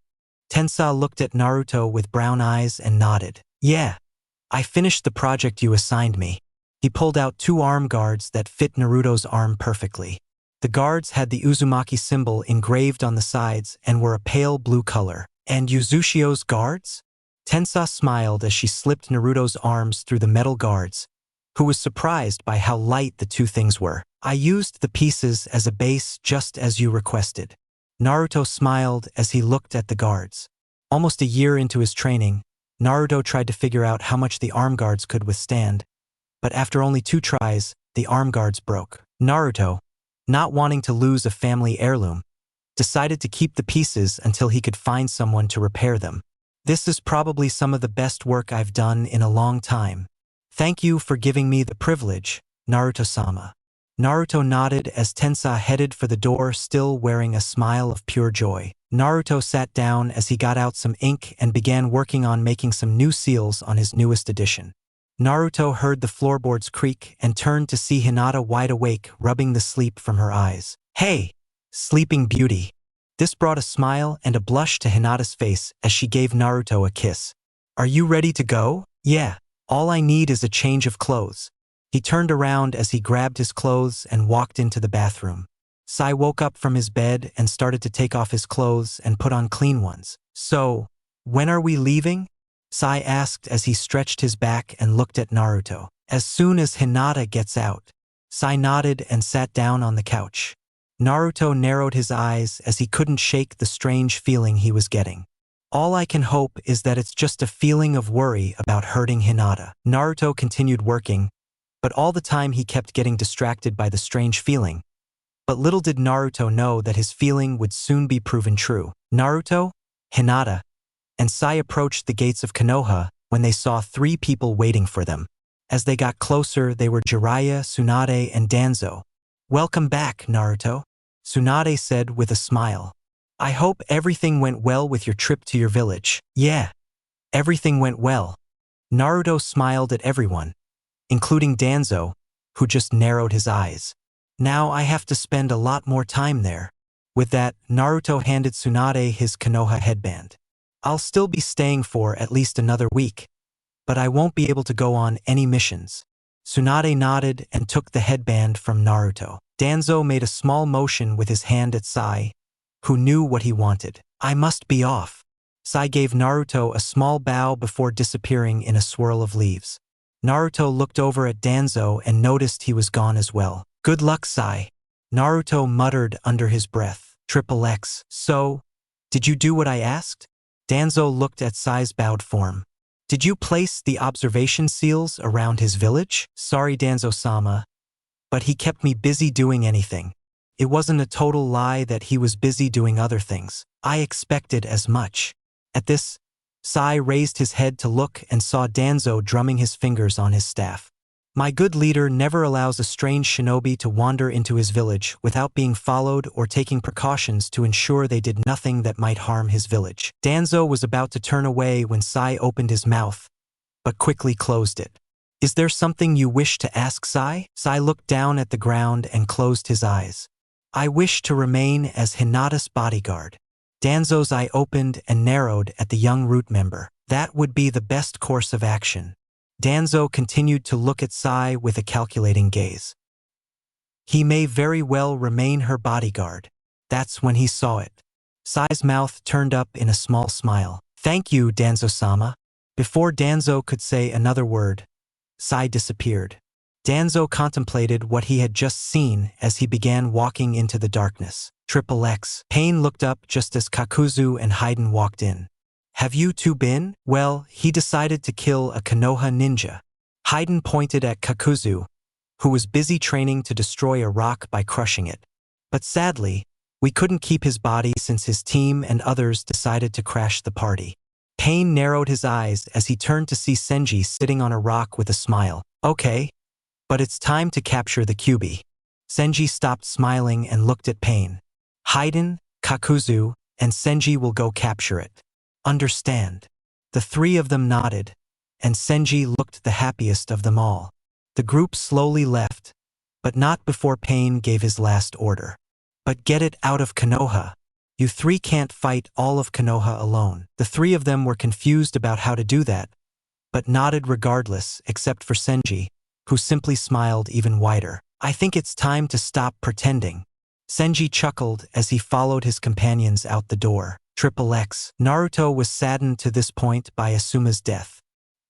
Tensa looked at Naruto with brown eyes and nodded. "Yeah, I finished the project you assigned me." He pulled out 2 arm guards that fit Naruto's arm perfectly. The guards had the Uzumaki symbol engraved on the sides and were a pale blue color. "And Uzushio's guards?" Tensa smiled as she slipped Naruto's arms through the metal guards, who was surprised by how light the 2 things were. "I used the pieces as a base just as you requested." Naruto smiled as he looked at the guards. Almost a year into his training, Naruto tried to figure out how much the arm guards could withstand, but after only 2 tries, the arm guards broke. Naruto, not wanting to lose a family heirloom, decided to keep the pieces until he could find someone to repair them. "This is probably some of the best work I've done in a long time. Thank you for giving me the privilege, Naruto-sama." Naruto nodded as Tensa headed for the door, still wearing a smile of pure joy. Naruto sat down as he got out some ink and began working on making some new seals on his newest edition. Naruto heard the floorboards creak and turned to see Hinata wide awake, rubbing the sleep from her eyes. "Hey, Sleeping Beauty." This brought a smile and a blush to Hinata's face as she gave Naruto a kiss. "Are you ready to go?" "Yeah, all I need is a change of clothes." He turned around as he grabbed his clothes and walked into the bathroom. Sai woke up from his bed and started to take off his clothes and put on clean ones. "So, when are we leaving?" Sai asked as he stretched his back and looked at Naruto. "As soon as Hinata gets out." Sai nodded and sat down on the couch. Naruto narrowed his eyes as he couldn't shake the strange feeling he was getting. "All I can hope is that it's just a feeling of worry about hurting Hinata." Naruto continued working, but all the time he kept getting distracted by the strange feeling. But little did Naruto know that his feeling would soon be proven true. Naruto, Hinata, and Sai approached the gates of Konoha when they saw 3 people waiting for them. As they got closer, they were Jiraiya, Tsunade, and Danzo. "Welcome back, Naruto," Tsunade said with a smile. "I hope everything went well with your trip to your village." "Yeah, everything went well." Naruto smiled at everyone, including Danzo, who just narrowed his eyes. "Now I have to spend a lot more time there." With that, Naruto handed Tsunade his Konoha headband. "I'll still be staying for at least another week, but I won't be able to go on any missions." Tsunade nodded and took the headband from Naruto. Danzo made a small motion with his hand at Sai, who knew what he wanted. "I must be off." Sai gave Naruto a small bow before disappearing in a swirl of leaves. Naruto looked over at Danzo and noticed he was gone as well. "Good luck, Sai," Naruto muttered under his breath. "XXX. So, did you do what I asked?" Danzo looked at Sai's bowed form. "Did you place the observation seals around his village?" "Sorry, Danzo-sama, but he kept me busy doing anything." It wasn't a total lie that he was busy doing other things. "I expected as much." At this, Sai raised his head to look and saw Danzo drumming his fingers on his staff. "My good leader never allows a strange shinobi to wander into his village without being followed or taking precautions to ensure they did nothing that might harm his village." Danzo was about to turn away when Sai opened his mouth, but quickly closed it. "Is there something you wish to ask, Sai?" Sai looked down at the ground and closed his eyes. "I wish to remain as Hinata's bodyguard." Danzo's eye opened and narrowed at the young root member. "That would be the best course of action." Danzo continued to look at Sai with a calculating gaze. "He may very well remain her bodyguard." That's when he saw it. Sai's mouth turned up in a small smile. "Thank you, Danzo-sama." Before Danzo could say another word, Sai disappeared. Danzo contemplated what he had just seen as he began walking into the darkness. XXX. Pain looked up just as Kakuzu and Haiden walked in. "Have you two been?" "Well, he decided to kill a Konoha ninja." Haiden pointed at Kakuzu, who was busy training to destroy a rock by crushing it. "But sadly, we couldn't keep his body since his team and others decided to crash the party." Pain narrowed his eyes as he turned to see Senji sitting on a rock with a smile. "Okay, but it's time to capture the Kyuubi." Senji stopped smiling and looked at Pain. "Haiden, Kakuzu, and Senji will go capture it." "Understand." The 3 of them nodded, and Senji looked the happiest of them all. The group slowly left, but not before Pain gave his last order. "But get it out of Konoha. You 3 can't fight all of Konoha alone." The 3 of them were confused about how to do that, but nodded regardless except for Senji, who simply smiled even wider. "I think it's time to stop pretending." Senji chuckled as he followed his companions out the door. XXX. Naruto was saddened to this point by Asuma's death.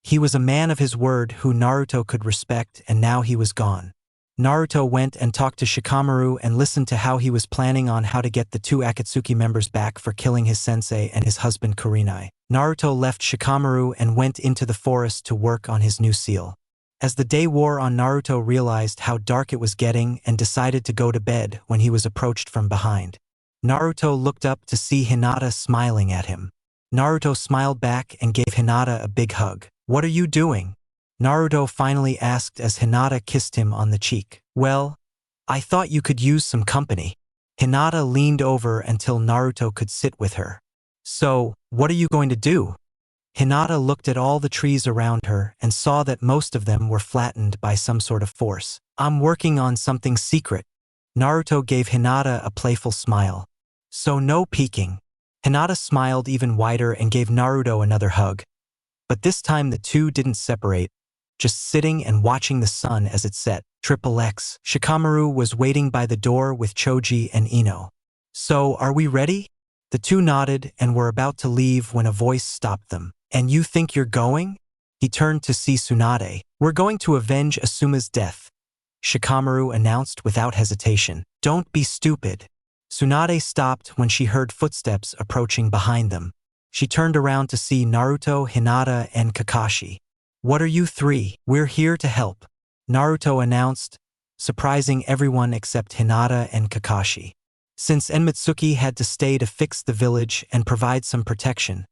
He was a man of his word who Naruto could respect, and now he was gone. Naruto went and talked to Shikamaru and listened to how he was planning on how to get the 2 Akatsuki members back for killing his sensei and his husband Kurenai. Naruto left Shikamaru and went into the forest to work on his new seal. As the day wore on, Naruto realized how dark it was getting and decided to go to bed when he was approached from behind. Naruto looked up to see Hinata smiling at him. Naruto smiled back and gave Hinata a big hug. "What are you doing?" Naruto finally asked as Hinata kissed him on the cheek. "Well, I thought you could use some company." Hinata leaned over until Naruto could sit with her. "So, what are you going to do?" Hinata looked at all the trees around her and saw that most of them were flattened by some sort of force. "I'm working on something secret." Naruto gave Hinata a playful smile. "So no peeking." Hinata smiled even wider and gave Naruto another hug. But this time the 2 didn't separate, just sitting and watching the sun as it set. XXX. Shikamaru was waiting by the door with Choji and Ino. "So, are we ready?" The 2 nodded and were about to leave when a voice stopped them. "And you think you're going?" He turned to see Tsunade. "We're going to avenge Asuma's death," Shikamaru announced without hesitation. "Don't be stupid." Tsunade stopped when she heard footsteps approaching behind them. She turned around to see Naruto, Hinata, and Kakashi. "What are you 3? "We're here to help." Naruto announced, surprising everyone except Hinata and Kakashi. Since Enmitsuki had to stay to fix the village and provide some protection,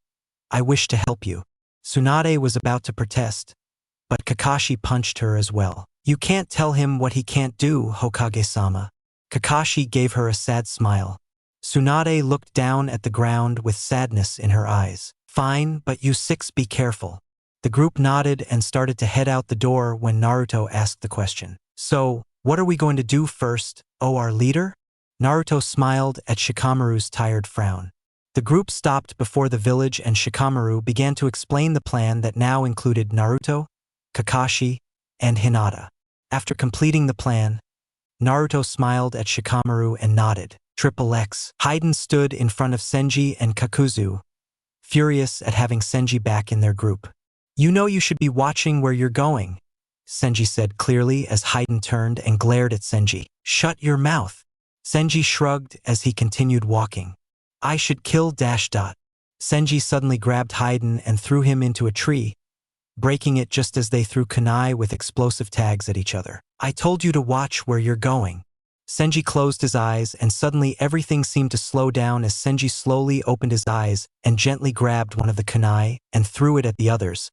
I wish to help you. Tsunade was about to protest, but Kakashi punched her as well. You can't tell him what he can't do, Hokage-sama. Kakashi gave her a sad smile. Tsunade looked down at the ground with sadness in her eyes. Fine, but you six be careful. The group nodded and started to head out the door when Naruto asked the question. So, what are we going to do first, our leader? Naruto smiled at Shikamaru's tired frown. The group stopped before the village and Shikamaru began to explain the plan that now included Naruto, Kakashi, and Hinata. After completing the plan, Naruto smiled at Shikamaru and nodded. XXX. Hayden stood in front of Senji and Kakuzu, furious at having Senji back in their group. You know you should be watching where you're going, Senji said clearly as Hayden turned and glared at Senji. Shut your mouth. Senji shrugged as he continued walking. I should kill ... Senji suddenly grabbed Hayden and threw him into a tree, breaking it just as they threw kunai with explosive tags at each other. I told you to watch where you're going. Senji closed his eyes and suddenly everything seemed to slow down as Senji slowly opened his eyes and gently grabbed one of the kunai and threw it at the others,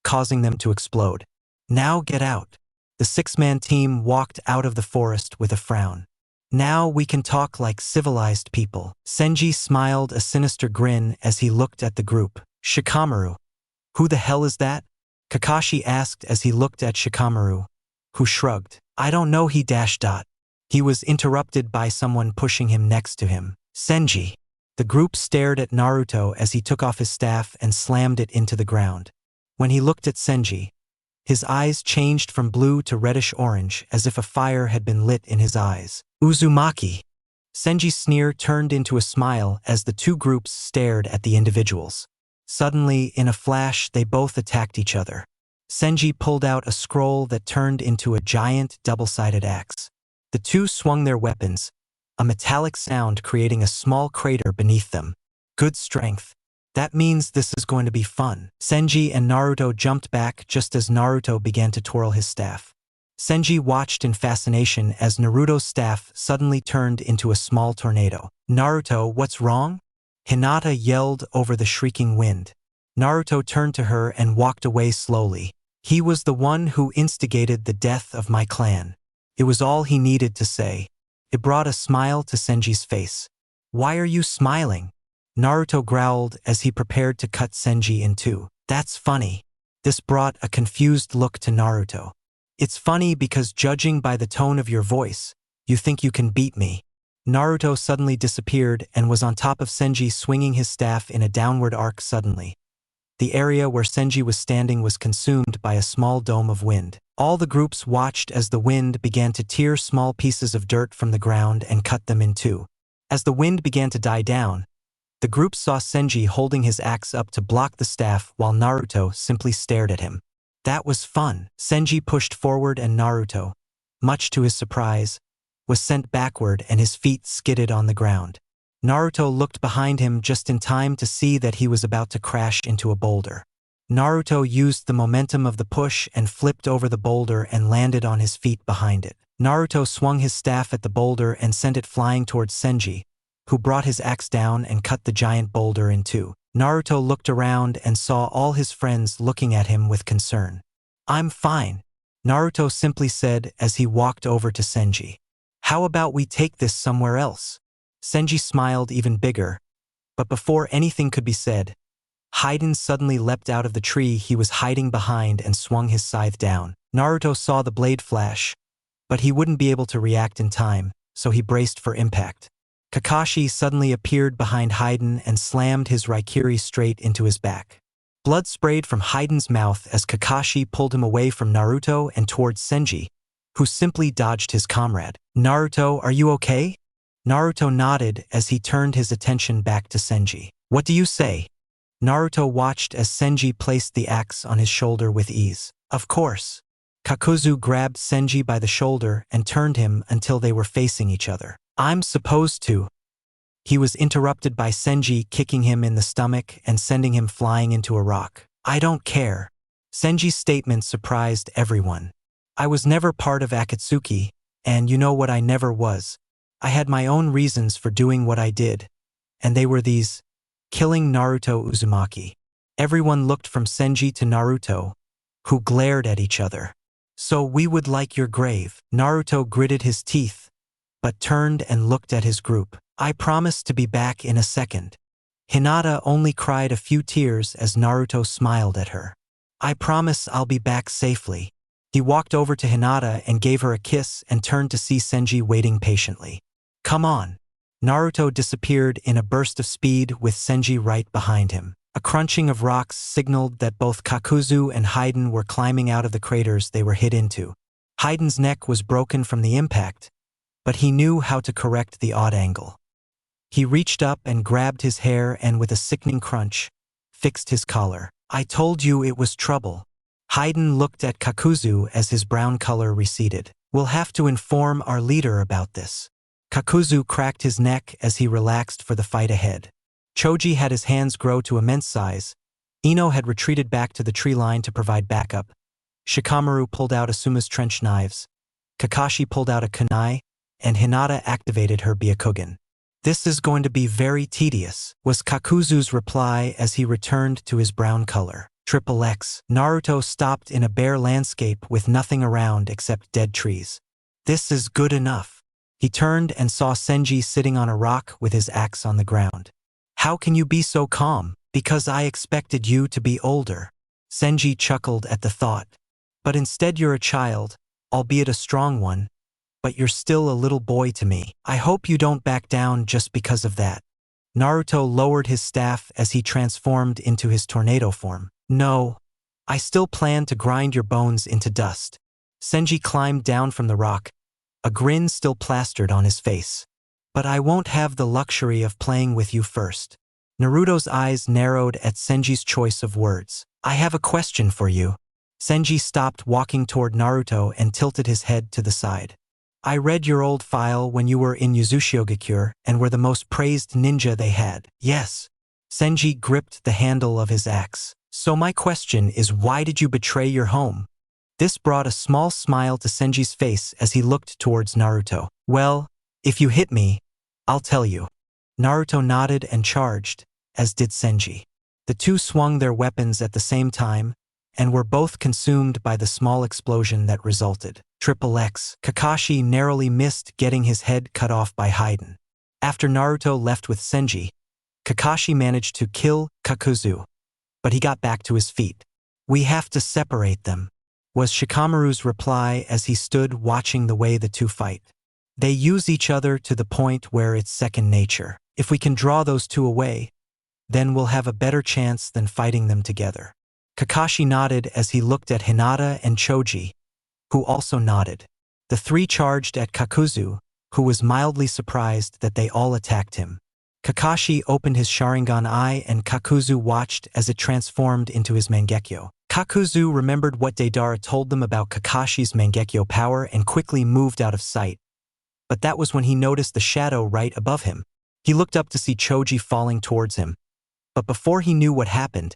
causing them to explode. Now get out. The six-man team walked out of the forest with a frown. Now we can talk like civilized people. Senji smiled a sinister grin as he looked at the group. Shikamaru. Who the hell is that? Kakashi asked as he looked at Shikamaru, who shrugged. I don't know he ... He was interrupted by someone pushing him next to him. Senji. The group stared at Naruto as he took off his staff and slammed it into the ground. When he looked at Senji, his eyes changed from blue to reddish-orange as if a fire had been lit in his eyes. Uzumaki. Senji's sneer turned into a smile as the two groups stared at the individuals. Suddenly, in a flash, they both attacked each other. Senji pulled out a scroll that turned into a giant double-sided axe. The two swung their weapons, a metallic sound creating a small crater beneath them. Good strength. That means this is going to be fun. Senji and Naruto jumped back just as Naruto began to twirl his staff. Senji watched in fascination as Naruto's staff suddenly turned into a small tornado. Naruto, what's wrong? Hinata yelled over the shrieking wind. Naruto turned to her and walked away slowly. He was the one who instigated the death of my clan. It was all he needed to say. It brought a smile to Senji's face. Why are you smiling? Naruto growled as he prepared to cut Senji in two. That's funny. This brought a confused look to Naruto. It's funny because judging by the tone of your voice, you think you can beat me. Naruto suddenly disappeared and was on top of Senji swinging his staff in a downward arc suddenly. The area where Senji was standing was consumed by a small dome of wind. All the groups watched as the wind began to tear small pieces of dirt from the ground and cut them in two. As the wind began to die down, the group saw Senji holding his axe up to block the staff while Naruto simply stared at him. That was fun. Senji pushed forward and Naruto, much to his surprise, was sent backward and his feet skidded on the ground. Naruto looked behind him just in time to see that he was about to crash into a boulder. Naruto used the momentum of the push and flipped over the boulder and landed on his feet behind it. Naruto swung his staff at the boulder and sent it flying towards Senji, who brought his axe down and cut the giant boulder in two. Naruto looked around and saw all his friends looking at him with concern. I'm fine, Naruto simply said as he walked over to Senji. How about we take this somewhere else? Senji smiled even bigger, but before anything could be said, Hayden suddenly leapt out of the tree he was hiding behind and swung his scythe down. Naruto saw the blade flash, but he wouldn't be able to react in time, so he braced for impact. Kakashi suddenly appeared behind Hayden and slammed his Raikiri straight into his back. Blood sprayed from Hayden's mouth as Kakashi pulled him away from Naruto and towards Senji, who simply dodged his comrade. Naruto, are you okay? Naruto nodded as he turned his attention back to Senji. What do you say? Naruto watched as Senji placed the axe on his shoulder with ease. Of course. Kakuzu grabbed Senji by the shoulder and turned him until they were facing each other. I'm supposed to. He was interrupted by Senji kicking him in the stomach and sending him flying into a rock. I don't care. Senji's statement surprised everyone. I was never part of Akatsuki, and you know what I never was. I had my own reasons for doing what I did, and they were these: killing Naruto Uzumaki. Everyone looked from Senji to Naruto, who glared at each other. So we would like your grave. Naruto gritted his teeth, but turned and looked at his group. I promise to be back in a second. Hinata only cried a few tears as Naruto smiled at her. I promise I'll be back safely. He walked over to Hinata and gave her a kiss and turned to see Senji waiting patiently. Come on. Naruto disappeared in a burst of speed with Senji right behind him. A crunching of rocks signaled that both Kakuzu and Haiden were climbing out of the craters they were hit into. Haiden's neck was broken from the impact, but he knew how to correct the odd angle. He reached up and grabbed his hair and with a sickening crunch, fixed his collar. I told you it was trouble. Haiden looked at Kakuzu as his brown color receded. We'll have to inform our leader about this. Kakuzu cracked his neck as he relaxed for the fight ahead. Choji had his hands grow to immense size. Ino had retreated back to the tree line to provide backup. Shikamaru pulled out Asuma's trench knives. Kakashi pulled out a kunai, and Hinata activated her Byakugan. This is going to be very tedious, was Kakuzu's reply as he returned to his brown color. XXX. Naruto stopped in a bare landscape with nothing around except dead trees. This is good enough. He turned and saw Senji sitting on a rock with his axe on the ground. How can you be so calm? Because I expected you to be older. Senji chuckled at the thought. But instead you're a child, albeit a strong one, but you're still a little boy to me. I hope you don't back down just because of that. Naruto lowered his staff as he transformed into his tornado form. No, I still plan to grind your bones into dust. Senji climbed down from the rock, a grin still plastered on his face. But I won't have the luxury of playing with you first. Naruto's eyes narrowed at Senji's choice of words. I have a question for you. Senji stopped walking toward Naruto and tilted his head to the side. I read your old file when you were in Yuzushiogakure and were the most praised ninja they had. Yes. Senji gripped the handle of his axe. So my question is, why did you betray your home? This brought a small smile to Senji's face as he looked towards Naruto. Well, if you hit me, I'll tell you. Naruto nodded and charged, as did Senji. The two swung their weapons at the same time, and were both consumed by the small explosion that resulted. XXX. Kakashi narrowly missed getting his head cut off by Haiden. After Naruto left with Senji, Kakashi managed to kill Kakuzu, but he got back to his feet. We have to separate them, was Shikamaru's reply as he stood watching the way the two fight. They use each other to the point where it's second nature. If we can draw those two away, then we'll have a better chance than fighting them together. Kakashi nodded as he looked at Hinata and Choji, who also nodded. The three charged at Kakuzu, who was mildly surprised that they all attacked him. Kakashi opened his Sharingan eye and Kakuzu watched as it transformed into his Mangekyo. Kakuzu remembered what Deidara told them about Kakashi's Mangekyo power and quickly moved out of sight. But that was when he noticed the shadow right above him. He looked up to see Choji falling towards him. But before he knew what happened,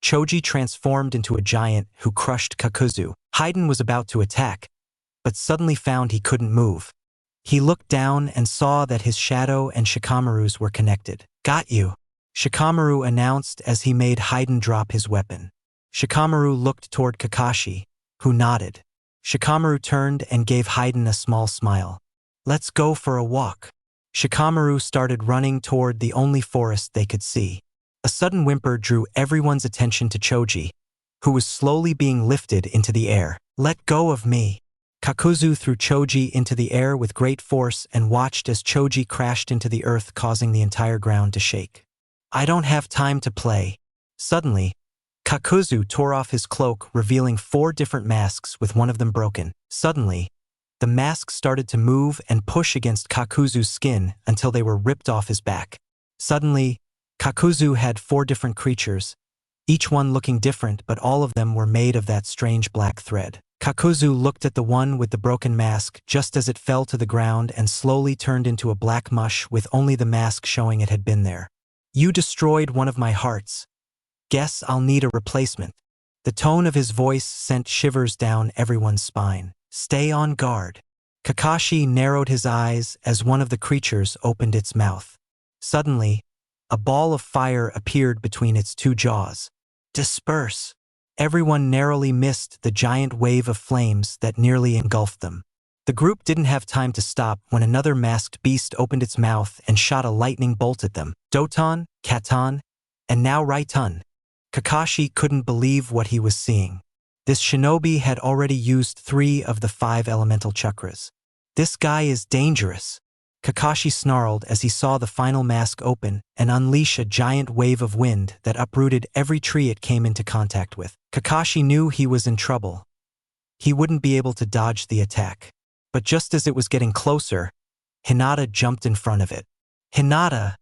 Choji transformed into a giant who crushed Kakuzu. Haiden was about to attack, but suddenly found he couldn't move. He looked down and saw that his shadow and Shikamaru's were connected. Got you, Shikamaru announced as he made Haiden drop his weapon. Shikamaru looked toward Kakashi, who nodded. Shikamaru turned and gave Haiden a small smile. Let's go for a walk. Shikamaru started running toward the only forest they could see. A sudden whimper drew everyone's attention to Choji, who was slowly being lifted into the air. Let go of me. Kakuzu threw Choji into the air with great force and watched as Choji crashed into the earth, causing the entire ground to shake. I don't have time to play. Suddenly, Kakuzu tore off his cloak, revealing 4 different masks with one of them broken. Suddenly, the masks started to move and push against Kakuzu's skin until they were ripped off his back. Suddenly, Kakuzu had 4 different creatures, each one looking different, but all of them were made of that strange black thread. Kakuzu looked at the one with the broken mask just as it fell to the ground and slowly turned into a black mush with only the mask showing it had been there. You destroyed one of my hearts. Guess I'll need a replacement. The tone of his voice sent shivers down everyone's spine. Stay on guard. Kakashi narrowed his eyes as one of the creatures opened its mouth. Suddenly, a ball of fire appeared between its two jaws. Disperse! Everyone narrowly missed the giant wave of flames that nearly engulfed them. The group didn't have time to stop when another masked beast opened its mouth and shot a lightning bolt at them. Doton, Katon, and now Raitun. Kakashi couldn't believe what he was seeing. This shinobi had already used 3 of the 5 elemental chakras. This guy is dangerous. Kakashi snarled as he saw the final mask open and unleash a giant wave of wind that uprooted every tree it came into contact with. Kakashi knew he was in trouble. He wouldn't be able to dodge the attack. But just as it was getting closer, Hinata jumped in front of it. Hinata,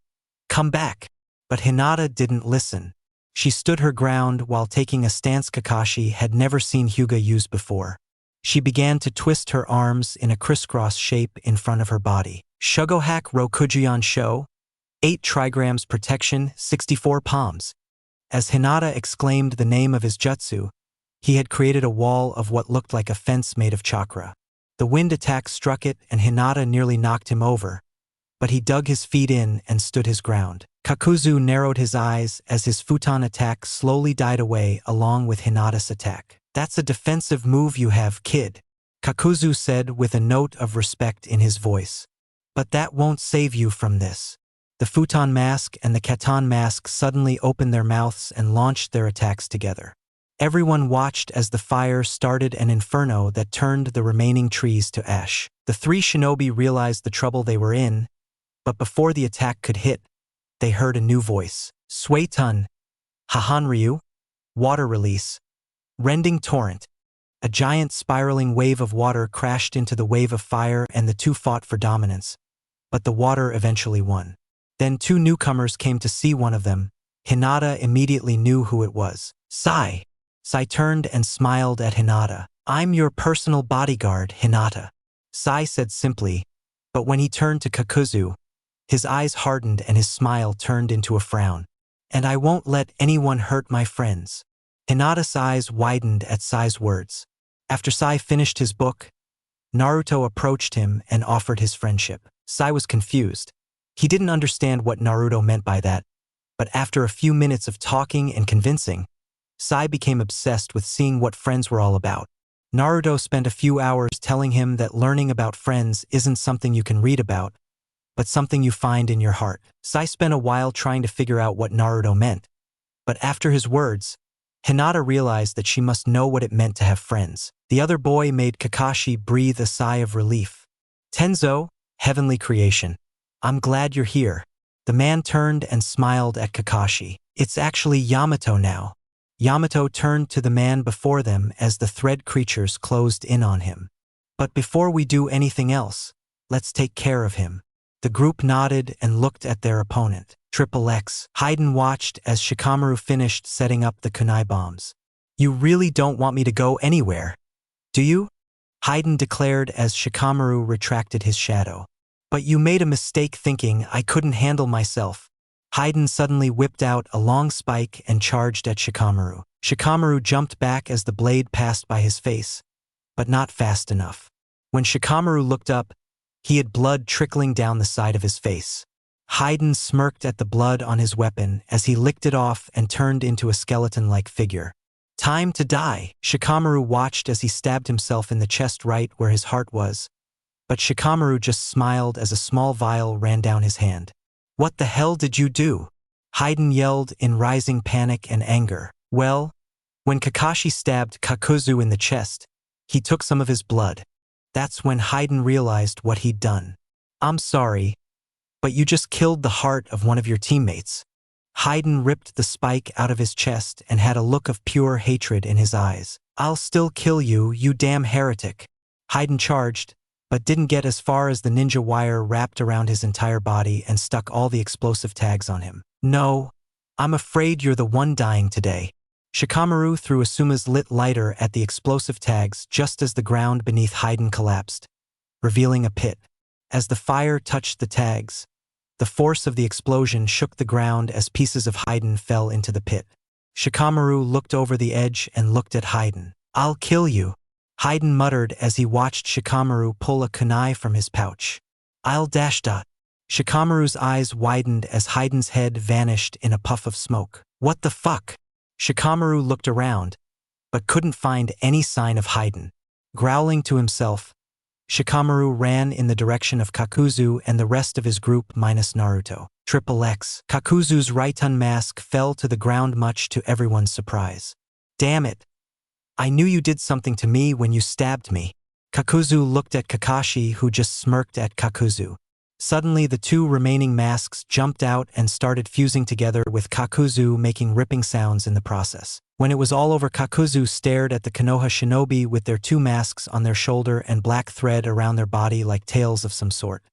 come back! But Hinata didn't listen. She stood her ground while taking a stance Kakashi had never seen Hyuga use before. She began to twist her arms in a crisscross shape in front of her body. Shugohack Rokujian Sho, 8 trigrams protection, 64 palms. As Hinata exclaimed the name of his jutsu, he had created a wall of what looked like a fence made of chakra. The wind attack struck it and Hinata nearly knocked him over, but he dug his feet in and stood his ground. Kakuzu narrowed his eyes as his futon attack slowly died away along with Hinata's attack. That's a defensive move you have, kid, Kakuzu said with a note of respect in his voice. But that won't save you from this. The futon mask and the katon mask suddenly opened their mouths and launched their attacks together. Everyone watched as the fire started an inferno that turned the remaining trees to ash. The 3 shinobi realized the trouble they were in, but before the attack could hit, they heard a new voice. Suetun, Hahanryu, water release, rending torrent. A giant spiraling wave of water crashed into the wave of fire and the 2 fought for dominance, but the water eventually won. Then 2 newcomers came to see one of them. Hinata immediately knew who it was. Sai. Sai turned and smiled at Hinata. I'm your personal bodyguard, Hinata. Sai said simply, but when he turned to Kakuzu, his eyes hardened and his smile turned into a frown. And I won't let anyone hurt my friends. Hinata's eyes widened at Sai's words. After Sai finished his book, Naruto approached him and offered his friendship. Sai was confused. He didn't understand what Naruto meant by that, but after a few minutes of talking and convincing, Sai became obsessed with seeing what friends were all about. Naruto spent a few hours telling him that learning about friends isn't something you can read about, but something you find in your heart. Sai spent a while trying to figure out what Naruto meant, but after his words, Hinata realized that she must know what it meant to have friends. The other boy made Kakashi breathe a sigh of relief. Tenzo, heavenly creation. I'm glad you're here. The man turned and smiled at Kakashi. It's actually Yamato now. Yamato turned to the man before them as the thread creatures closed in on him. But before we do anything else, let's take care of him. The group nodded and looked at their opponent. Triple X. Hayden watched as Shikamaru finished setting up the kunai bombs. You really don't want me to go anywhere, do you? Hayden declared as Shikamaru retracted his shadow. But you made a mistake thinking I couldn't handle myself. Hayden suddenly whipped out a long spike and charged at Shikamaru. Shikamaru jumped back as the blade passed by his face, but not fast enough. When Shikamaru looked up, he had blood trickling down the side of his face. Hayden smirked at the blood on his weapon as he licked it off and turned into a skeleton-like figure. Time to die. Shikamaru watched as he stabbed himself in the chest right where his heart was, but Shikamaru just smiled as a small vial ran down his hand. What the hell did you do? Hayden yelled in rising panic and anger. Well, when Kakashi stabbed Kakuzu in the chest, he took some of his blood. That's when Hayden realized what he'd done. I'm sorry, but you just killed the heart of one of your teammates. Hayden ripped the spike out of his chest and had a look of pure hatred in his eyes. I'll still kill you, you damn heretic. Hayden charged, but didn't get as far as the ninja wire wrapped around his entire body and stuck all the explosive tags on him. No, I'm afraid you're the one dying today. Shikamaru threw Asuma's lit lighter at the explosive tags just as the ground beneath Hayden collapsed, revealing a pit. As the fire touched the tags, the force of the explosion shook the ground as pieces of Hayden fell into the pit. Shikamaru looked over the edge and looked at Haiden. I'll kill you, Haiden muttered as he watched Shikamaru pull a kunai from his pouch. I'll dash dot. Shikamaru's eyes widened as Haiden's head vanished in a puff of smoke. What the fuck? Shikamaru looked around, but couldn't find any sign of Haiden. Growling to himself, Shikamaru ran in the direction of Kakuzu and the rest of his group minus Naruto. XXX. Kakuzu's Raiton mask fell to the ground much to everyone's surprise. Damn it. I knew you did something to me when you stabbed me. Kakuzu looked at Kakashi, who just smirked at Kakuzu. Suddenly the two remaining masks jumped out and started fusing together, with Kakuzu making ripping sounds in the process. When it was all over, Kakuzu stared at the Konoha shinobi with their two masks on their shoulder and black thread around their body like tails of some sort.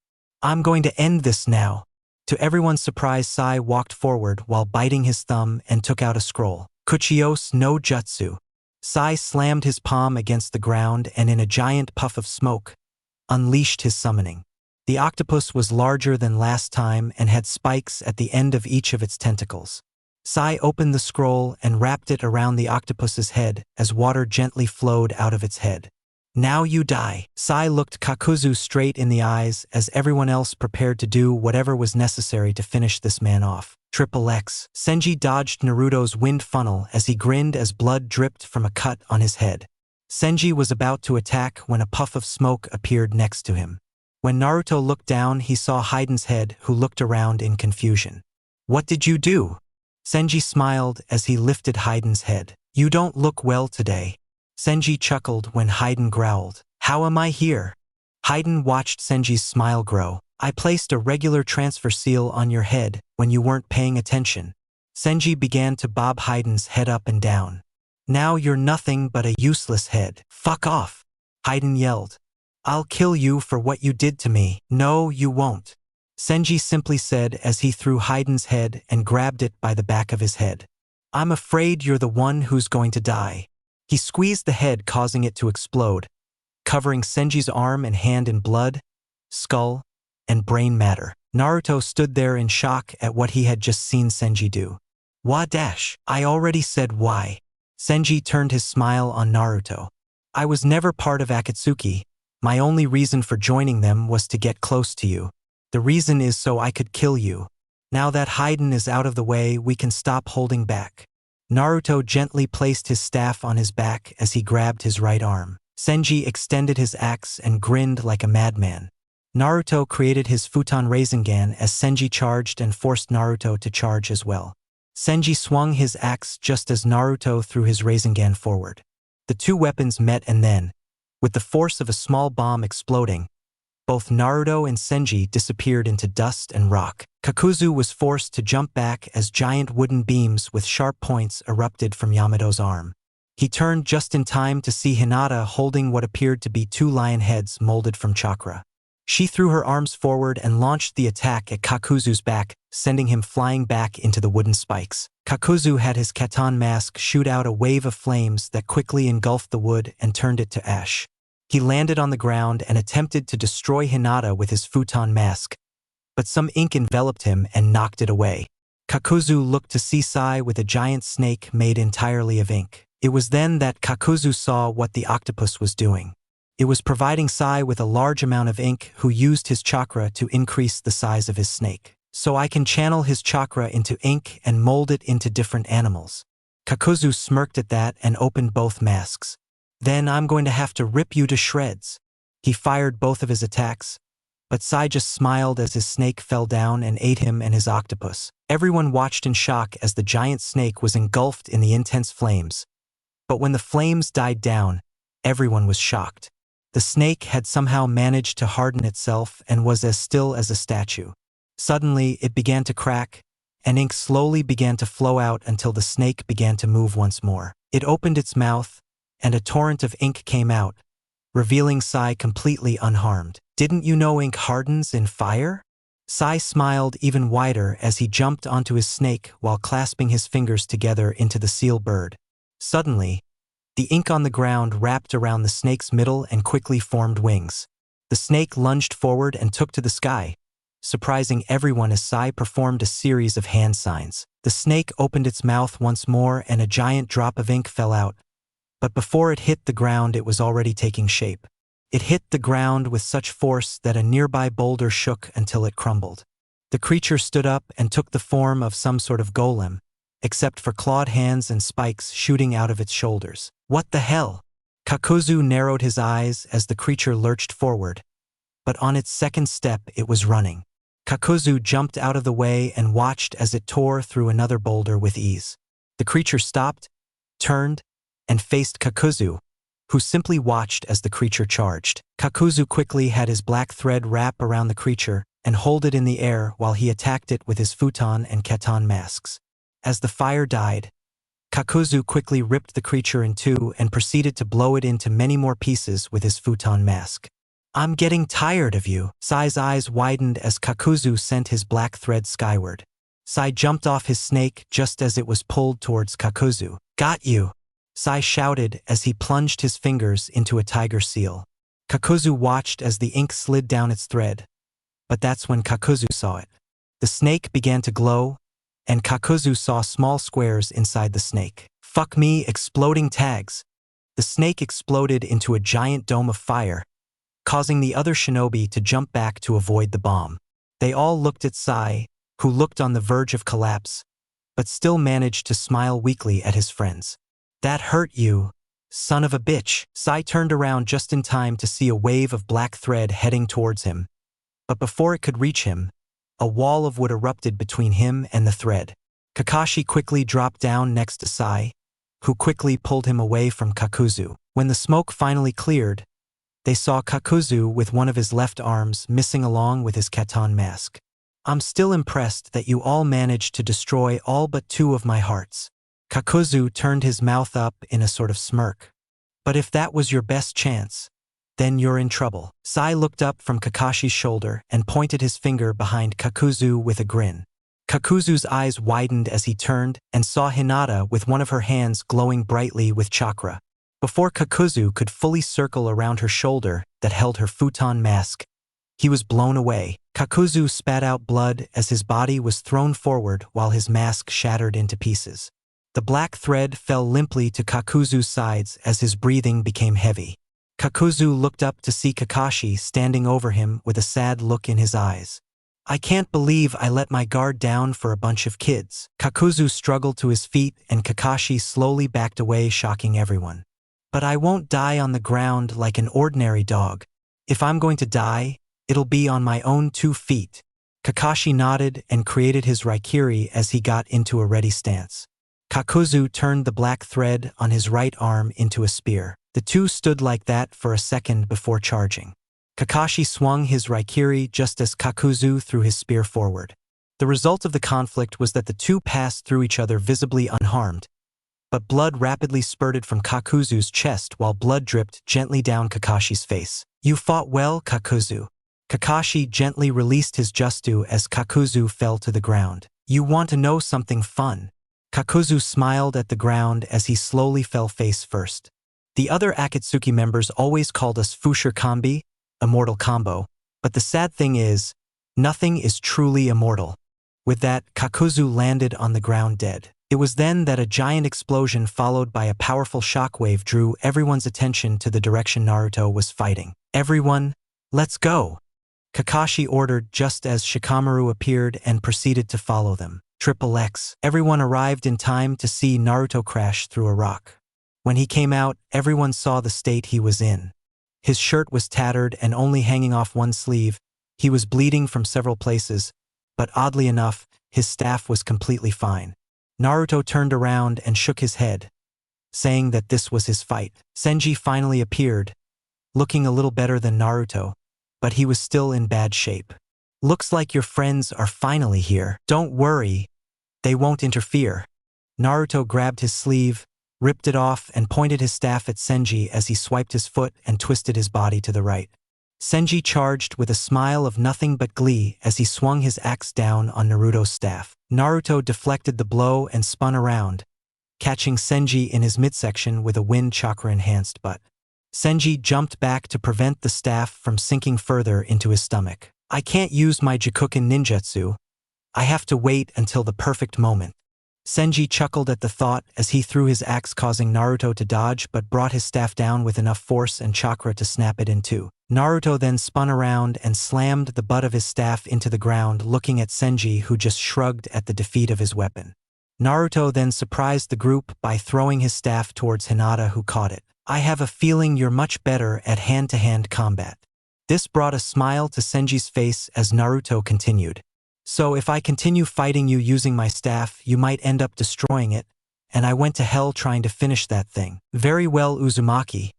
I'm going to end this now. To everyone's surprise, Sai walked forward while biting his thumb and took out a scroll. Kuchios no Jutsu. Sai slammed his palm against the ground and in a giant puff of smoke, unleashed his summoning. The octopus was larger than last time and had spikes at the end of each of its tentacles. Sai opened the scroll and wrapped it around the octopus's head as water gently flowed out of its head. Now you die. Sai looked Kakuzu straight in the eyes as everyone else prepared to do whatever was necessary to finish this man off. XXX. Senji dodged Naruto's wind funnel as he grinned as blood dripped from a cut on his head. Senji was about to attack when a puff of smoke appeared next to him. When Naruto looked down, he saw Haiden's head, who looked around in confusion. What did you do? Senji smiled as he lifted Haiden's head. You don't look well today. Senji chuckled when Haiden growled. How am I here? Haiden watched Senji's smile grow. I placed a regular transfer seal on your head when you weren't paying attention. Senji began to bob Haiden's head up and down. Now you're nothing but a useless head. Fuck off, Haiden yelled. I'll kill you for what you did to me. No, you won't, Senji simply said as he threw Haiden's head and grabbed it by the back of his head. I'm afraid you're the one who's going to die. He squeezed the head, causing it to explode, covering Senji's arm and hand in blood, skull, and brain matter. Naruto stood there in shock at what he had just seen Senji do. Why dash? I already said why. Senji turned his smile on Naruto. I was never part of Akatsuki. My only reason for joining them was to get close to you. The reason is so I could kill you. Now that Haiden is out of the way, we can stop holding back. Naruto gently placed his staff on his back as he grabbed his right arm. Senji extended his axe and grinned like a madman. Naruto created his Futon Rasengan as Senji charged and forced Naruto to charge as well. Senji swung his axe just as Naruto threw his Rasengan forward. The two weapons met, and then, with the force of a small bomb exploding, both Naruto and Senji disappeared into dust and rock. Kakuzu was forced to jump back as giant wooden beams with sharp points erupted from Yamato's arm. He turned just in time to see Hinata holding what appeared to be two lion heads molded from chakra. She threw her arms forward and launched the attack at Kakuzu's back, sending him flying back into the wooden spikes. Kakuzu had his Katon mask shoot out a wave of flames that quickly engulfed the wood and turned it to ash. He landed on the ground and attempted to destroy Hinata with his futon mask, but some ink enveloped him and knocked it away. Kakuzu looked to see Sai with a giant snake made entirely of ink. It was then that Kakuzu saw what the octopus was doing. It was providing Sai with a large amount of ink, who used his chakra to increase the size of his snake. So I can channel his chakra into ink and mold it into different animals. Kakuzu smirked at that and opened both masks. Then I'm going to have to rip you to shreds. He fired both of his attacks, but Sai just smiled as his snake fell down and ate him and his octopus. Everyone watched in shock as the giant snake was engulfed in the intense flames. But when the flames died down, everyone was shocked. The snake had somehow managed to harden itself and was as still as a statue. Suddenly, it began to crack, and ink slowly began to flow out until the snake began to move once more. It opened its mouth, and a torrent of ink came out, revealing Sai completely unharmed. Didn't you know ink hardens in fire? Sai smiled even wider as he jumped onto his snake while clasping his fingers together into the seal bird. Suddenly, the ink on the ground wrapped around the snake's middle and quickly formed wings. The snake lunged forward and took to the sky, surprising everyone as Sai performed a series of hand signs. The snake opened its mouth once more and a giant drop of ink fell out. But before it hit the ground, it was already taking shape. It hit the ground with such force that a nearby boulder shook until it crumbled. The creature stood up and took the form of some sort of golem, except for clawed hands and spikes shooting out of its shoulders. What the hell? Kakuzu narrowed his eyes as the creature lurched forward, but on its second step it was running. Kakuzu jumped out of the way and watched as it tore through another boulder with ease. The creature stopped, turned, and faced Kakuzu, who simply watched as the creature charged. Kakuzu quickly had his black thread wrap around the creature and hold it in the air while he attacked it with his futon and keton masks. As the fire died, Kakuzu quickly ripped the creature in two and proceeded to blow it into many more pieces with his futon mask. I'm getting tired of you. Sai's eyes widened as Kakuzu sent his black thread skyward. Sai jumped off his snake just as it was pulled towards Kakuzu. Got you! Sai shouted as he plunged his fingers into a tiger seal. Kakuzu watched as the ink slid down its thread, but that's when Kakuzu saw it. The snake began to glow, and Kakuzu saw small squares inside the snake. Fuck me, exploding tags! The snake exploded into a giant dome of fire, causing the other shinobi to jump back to avoid the bomb. They all looked at Sai, who looked on the verge of collapse, but still managed to smile weakly at his friends. That hurt you, son of a bitch. Sai turned around just in time to see a wave of black thread heading towards him, but before it could reach him, a wall of wood erupted between him and the thread. Kakashi quickly dropped down next to Sai, who quickly pulled him away from Kakuzu. When the smoke finally cleared, they saw Kakuzu with one of his left arms missing along with his keton mask. I'm still impressed that you all managed to destroy all but two of my hearts. Kakuzu turned his mouth up in a sort of smirk. But if that was your best chance, then you're in trouble. Sai looked up from Kakashi's shoulder and pointed his finger behind Kakuzu with a grin. Kakuzu's eyes widened as he turned and saw Hinata with one of her hands glowing brightly with chakra. Before Kakuzu could fully circle around her shoulder that held her futon mask, he was blown away. Kakuzu spat out blood as his body was thrown forward while his mask shattered into pieces. The black thread fell limply to Kakuzu's sides as his breathing became heavy. Kakuzu looked up to see Kakashi standing over him with a sad look in his eyes. I can't believe I let my guard down for a bunch of kids. Kakuzu struggled to his feet and Kakashi slowly backed away, shocking everyone. But I won't die on the ground like an ordinary dog. If I'm going to die, it'll be on my own 2 feet. Kakashi nodded and created his Raikiri as he got into a ready stance. Kakuzu turned the black thread on his right arm into a spear. The two stood like that for a second before charging. Kakashi swung his Raikiri just as Kakuzu threw his spear forward. The result of the conflict was that the two passed through each other visibly unharmed, but blood rapidly spurted from Kakuzu's chest while blood dripped gently down Kakashi's face. You fought well, Kakuzu. Kakashi gently released his Jutsu as Kakuzu fell to the ground. You want to know something fun? Kakuzu smiled at the ground as he slowly fell face first. The other Akatsuki members always called us Fushir Kambi, immortal combo, but the sad thing is, nothing is truly immortal. With that, Kakuzu landed on the ground dead. It was then that a giant explosion followed by a powerful shockwave drew everyone's attention to the direction Naruto was fighting. Everyone, let's go! Kakashi ordered just as Shikamaru appeared and proceeded to follow them. XXX. Everyone arrived in time to see Naruto crash through a rock. When he came out, everyone saw the state he was in. His shirt was tattered and only hanging off one sleeve. He was bleeding from several places, but oddly enough, his staff was completely fine. Naruto turned around and shook his head, saying that this was his fight. Senji finally appeared, looking a little better than Naruto, but he was still in bad shape. Looks like your friends are finally here. Don't worry, they won't interfere. Naruto grabbed his sleeve, ripped it off, and pointed his staff at Senji as he swiped his foot and twisted his body to the right. Senji charged with a smile of nothing but glee as he swung his axe down on Naruto's staff. Naruto deflected the blow and spun around, catching Senji in his midsection with a wind chakra-enhanced butt. Senji jumped back to prevent the staff from sinking further into his stomach. I can't use my Jikuken ninjutsu. I have to wait until the perfect moment. Senji chuckled at the thought as he threw his axe, causing Naruto to dodge but brought his staff down with enough force and chakra to snap it in two. Naruto then spun around and slammed the butt of his staff into the ground, looking at Senji, who just shrugged at the defeat of his weapon. Naruto then surprised the group by throwing his staff towards Hinata, who caught it. I have a feeling you're much better at hand-to-hand combat. This brought a smile to Senji's face as Naruto continued. So if I continue fighting you using my staff, you might end up destroying it, and I went to hell trying to finish that thing. Very well, Uzumaki.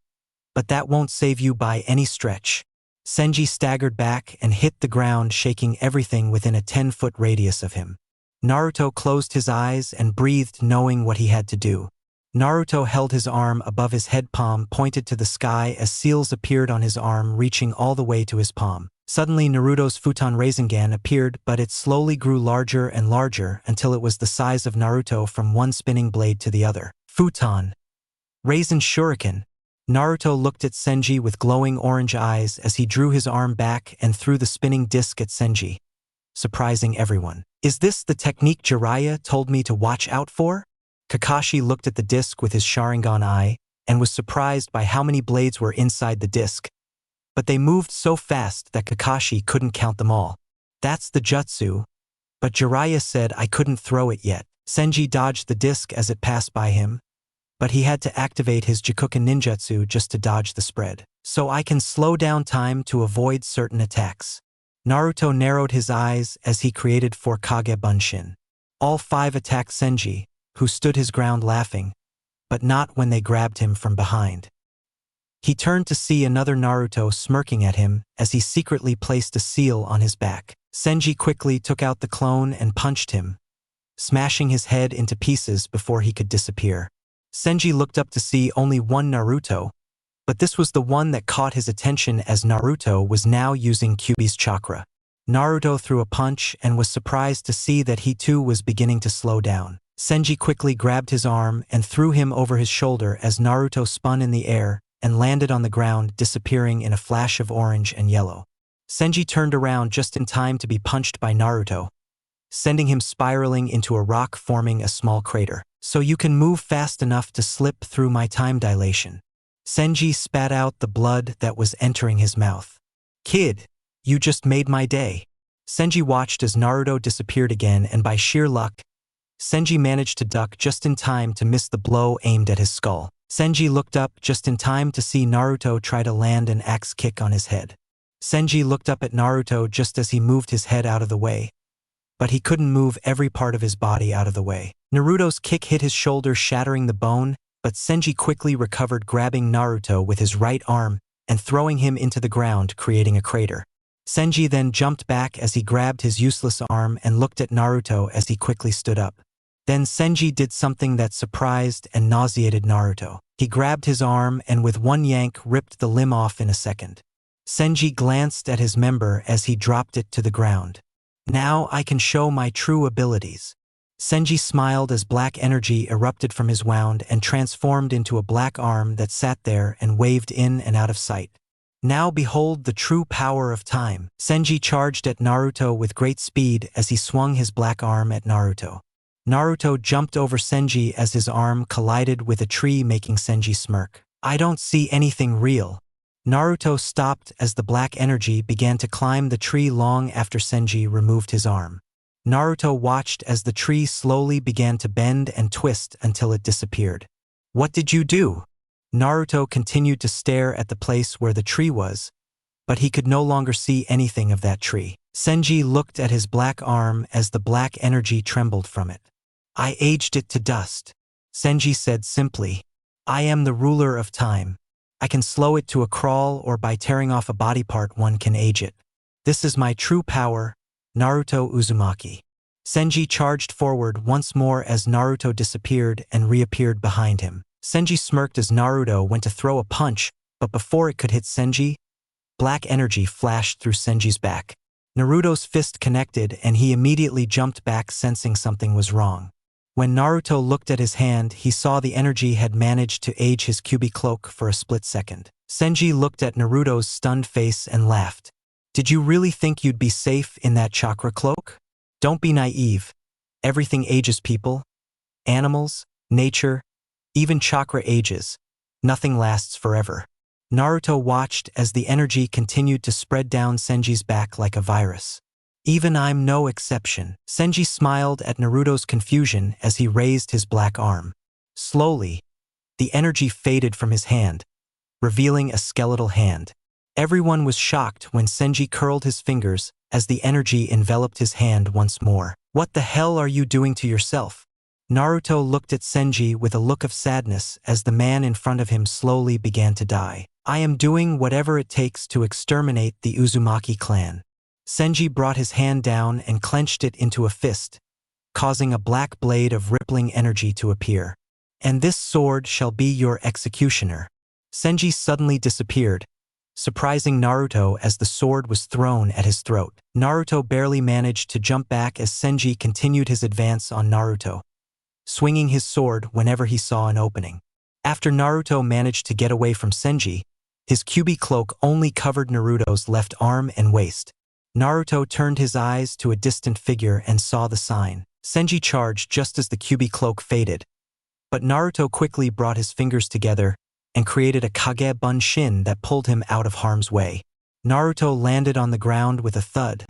But that won't save you by any stretch. Senji staggered back and hit the ground, shaking everything within a 10-foot radius of him. Naruto closed his eyes and breathed, knowing what he had to do. Naruto held his arm above his head, palm pointed to the sky as seals appeared on his arm, reaching all the way to his palm. Suddenly Naruto's futon Rasengan appeared, but it slowly grew larger and larger until it was the size of Naruto from one spinning blade to the other. Futon. Rasen Shuriken. Naruto looked at Senji with glowing orange eyes as he drew his arm back and threw the spinning disc at Senji, surprising everyone. Is this the technique Jiraiya told me to watch out for? Kakashi looked at the disc with his Sharingan eye and was surprised by how many blades were inside the disc. But they moved so fast that Kakashi couldn't count them all. That's the jutsu, but Jiraiya said I couldn't throw it yet. Senji dodged the disc as it passed by him, but he had to activate his Jikuken ninjutsu just to dodge the spread. So I can slow down time to avoid certain attacks. Naruto narrowed his eyes as he created 4 Kage Bunshin. All 5 attacked Senji, who stood his ground laughing, but not when they grabbed him from behind. He turned to see another Naruto smirking at him as he secretly placed a seal on his back. Senji quickly took out the clone and punched him, smashing his head into pieces before he could disappear. Senji looked up to see only one Naruto, but this was the one that caught his attention as Naruto was now using Kyuubi's chakra. Naruto threw a punch and was surprised to see that he too was beginning to slow down. Senji quickly grabbed his arm and threw him over his shoulder as Naruto spun in the air and landed on the ground, disappearing in a flash of orange and yellow. Senji turned around just in time to be punched by Naruto, sending him spiraling into a rock, forming a small crater. So you can move fast enough to slip through my time dilation. Senji spat out the blood that was entering his mouth. Kid, you just made my day. Senji watched as Naruto disappeared again, and by sheer luck, Senji managed to duck just in time to miss the blow aimed at his skull. Senji looked up just in time to see Naruto try to land an axe kick on his head. Senji looked up at Naruto just as he moved his head out of the way, but he couldn't move every part of his body out of the way. Naruto's kick hit his shoulder, shattering the bone, but Senji quickly recovered, grabbing Naruto with his right arm and throwing him into the ground, creating a crater. Senji then jumped back as he grabbed his useless arm and looked at Naruto as he quickly stood up. Then Senji did something that surprised and nauseated Naruto. He grabbed his arm and with one yank ripped the limb off in a second. Senji glanced at his member as he dropped it to the ground. Now I can show my true abilities. Senji smiled as black energy erupted from his wound and transformed into a black arm that sat there and waved in and out of sight. Now behold the true power of time. Senji charged at Naruto with great speed as he swung his black arm at Naruto. Naruto jumped over Senji as his arm collided with a tree, making Senji smirk. I don't see anything real. Naruto stopped as the black energy began to climb the tree long after Senji removed his arm. Naruto watched as the tree slowly began to bend and twist until it disappeared. What did you do? Naruto continued to stare at the place where the tree was, but he could no longer see anything of that tree. Senji looked at his black arm as the black energy trembled from it. I aged it to dust. Senji said simply, I am the ruler of time. I can slow it to a crawl, or by tearing off a body part one can age it. This is my true power, Naruto Uzumaki. Senji charged forward once more as Naruto disappeared and reappeared behind him. Senji smirked as Naruto went to throw a punch, but before it could hit Senji, black energy flashed through Senji's back. Naruto's fist connected and he immediately jumped back, sensing something was wrong. When Naruto looked at his hand, he saw the energy had managed to age his Kyuubi cloak for a split second. Senji looked at Naruto's stunned face and laughed. Did you really think you'd be safe in that chakra cloak? Don't be naive. Everything ages people. Animals, nature, even chakra ages. Nothing lasts forever. Naruto watched as the energy continued to spread down Senji's back like a virus. Even I'm no exception. Senji smiled at Naruto's confusion as he raised his black arm. Slowly, the energy faded from his hand, revealing a skeletal hand. Everyone was shocked when Senji curled his fingers as the energy enveloped his hand once more. What the hell are you doing to yourself? Naruto looked at Senji with a look of sadness as the man in front of him slowly began to die. I am doing whatever it takes to exterminate the Uzumaki clan. Senji brought his hand down and clenched it into a fist, causing a black blade of rippling energy to appear. And this sword shall be your executioner. Senji suddenly disappeared, surprising Naruto as the sword was thrown at his throat. Naruto barely managed to jump back as Senji continued his advance on Naruto, swinging his sword whenever he saw an opening. After Naruto managed to get away from Senji, his Kyuubi cloak only covered Naruto's left arm and waist. Naruto turned his eyes to a distant figure and saw the sign. Senji charged just as the Kyuubi cloak faded, but Naruto quickly brought his fingers together and created a Kage Bunshin that pulled him out of harm's way. Naruto landed on the ground with a thud,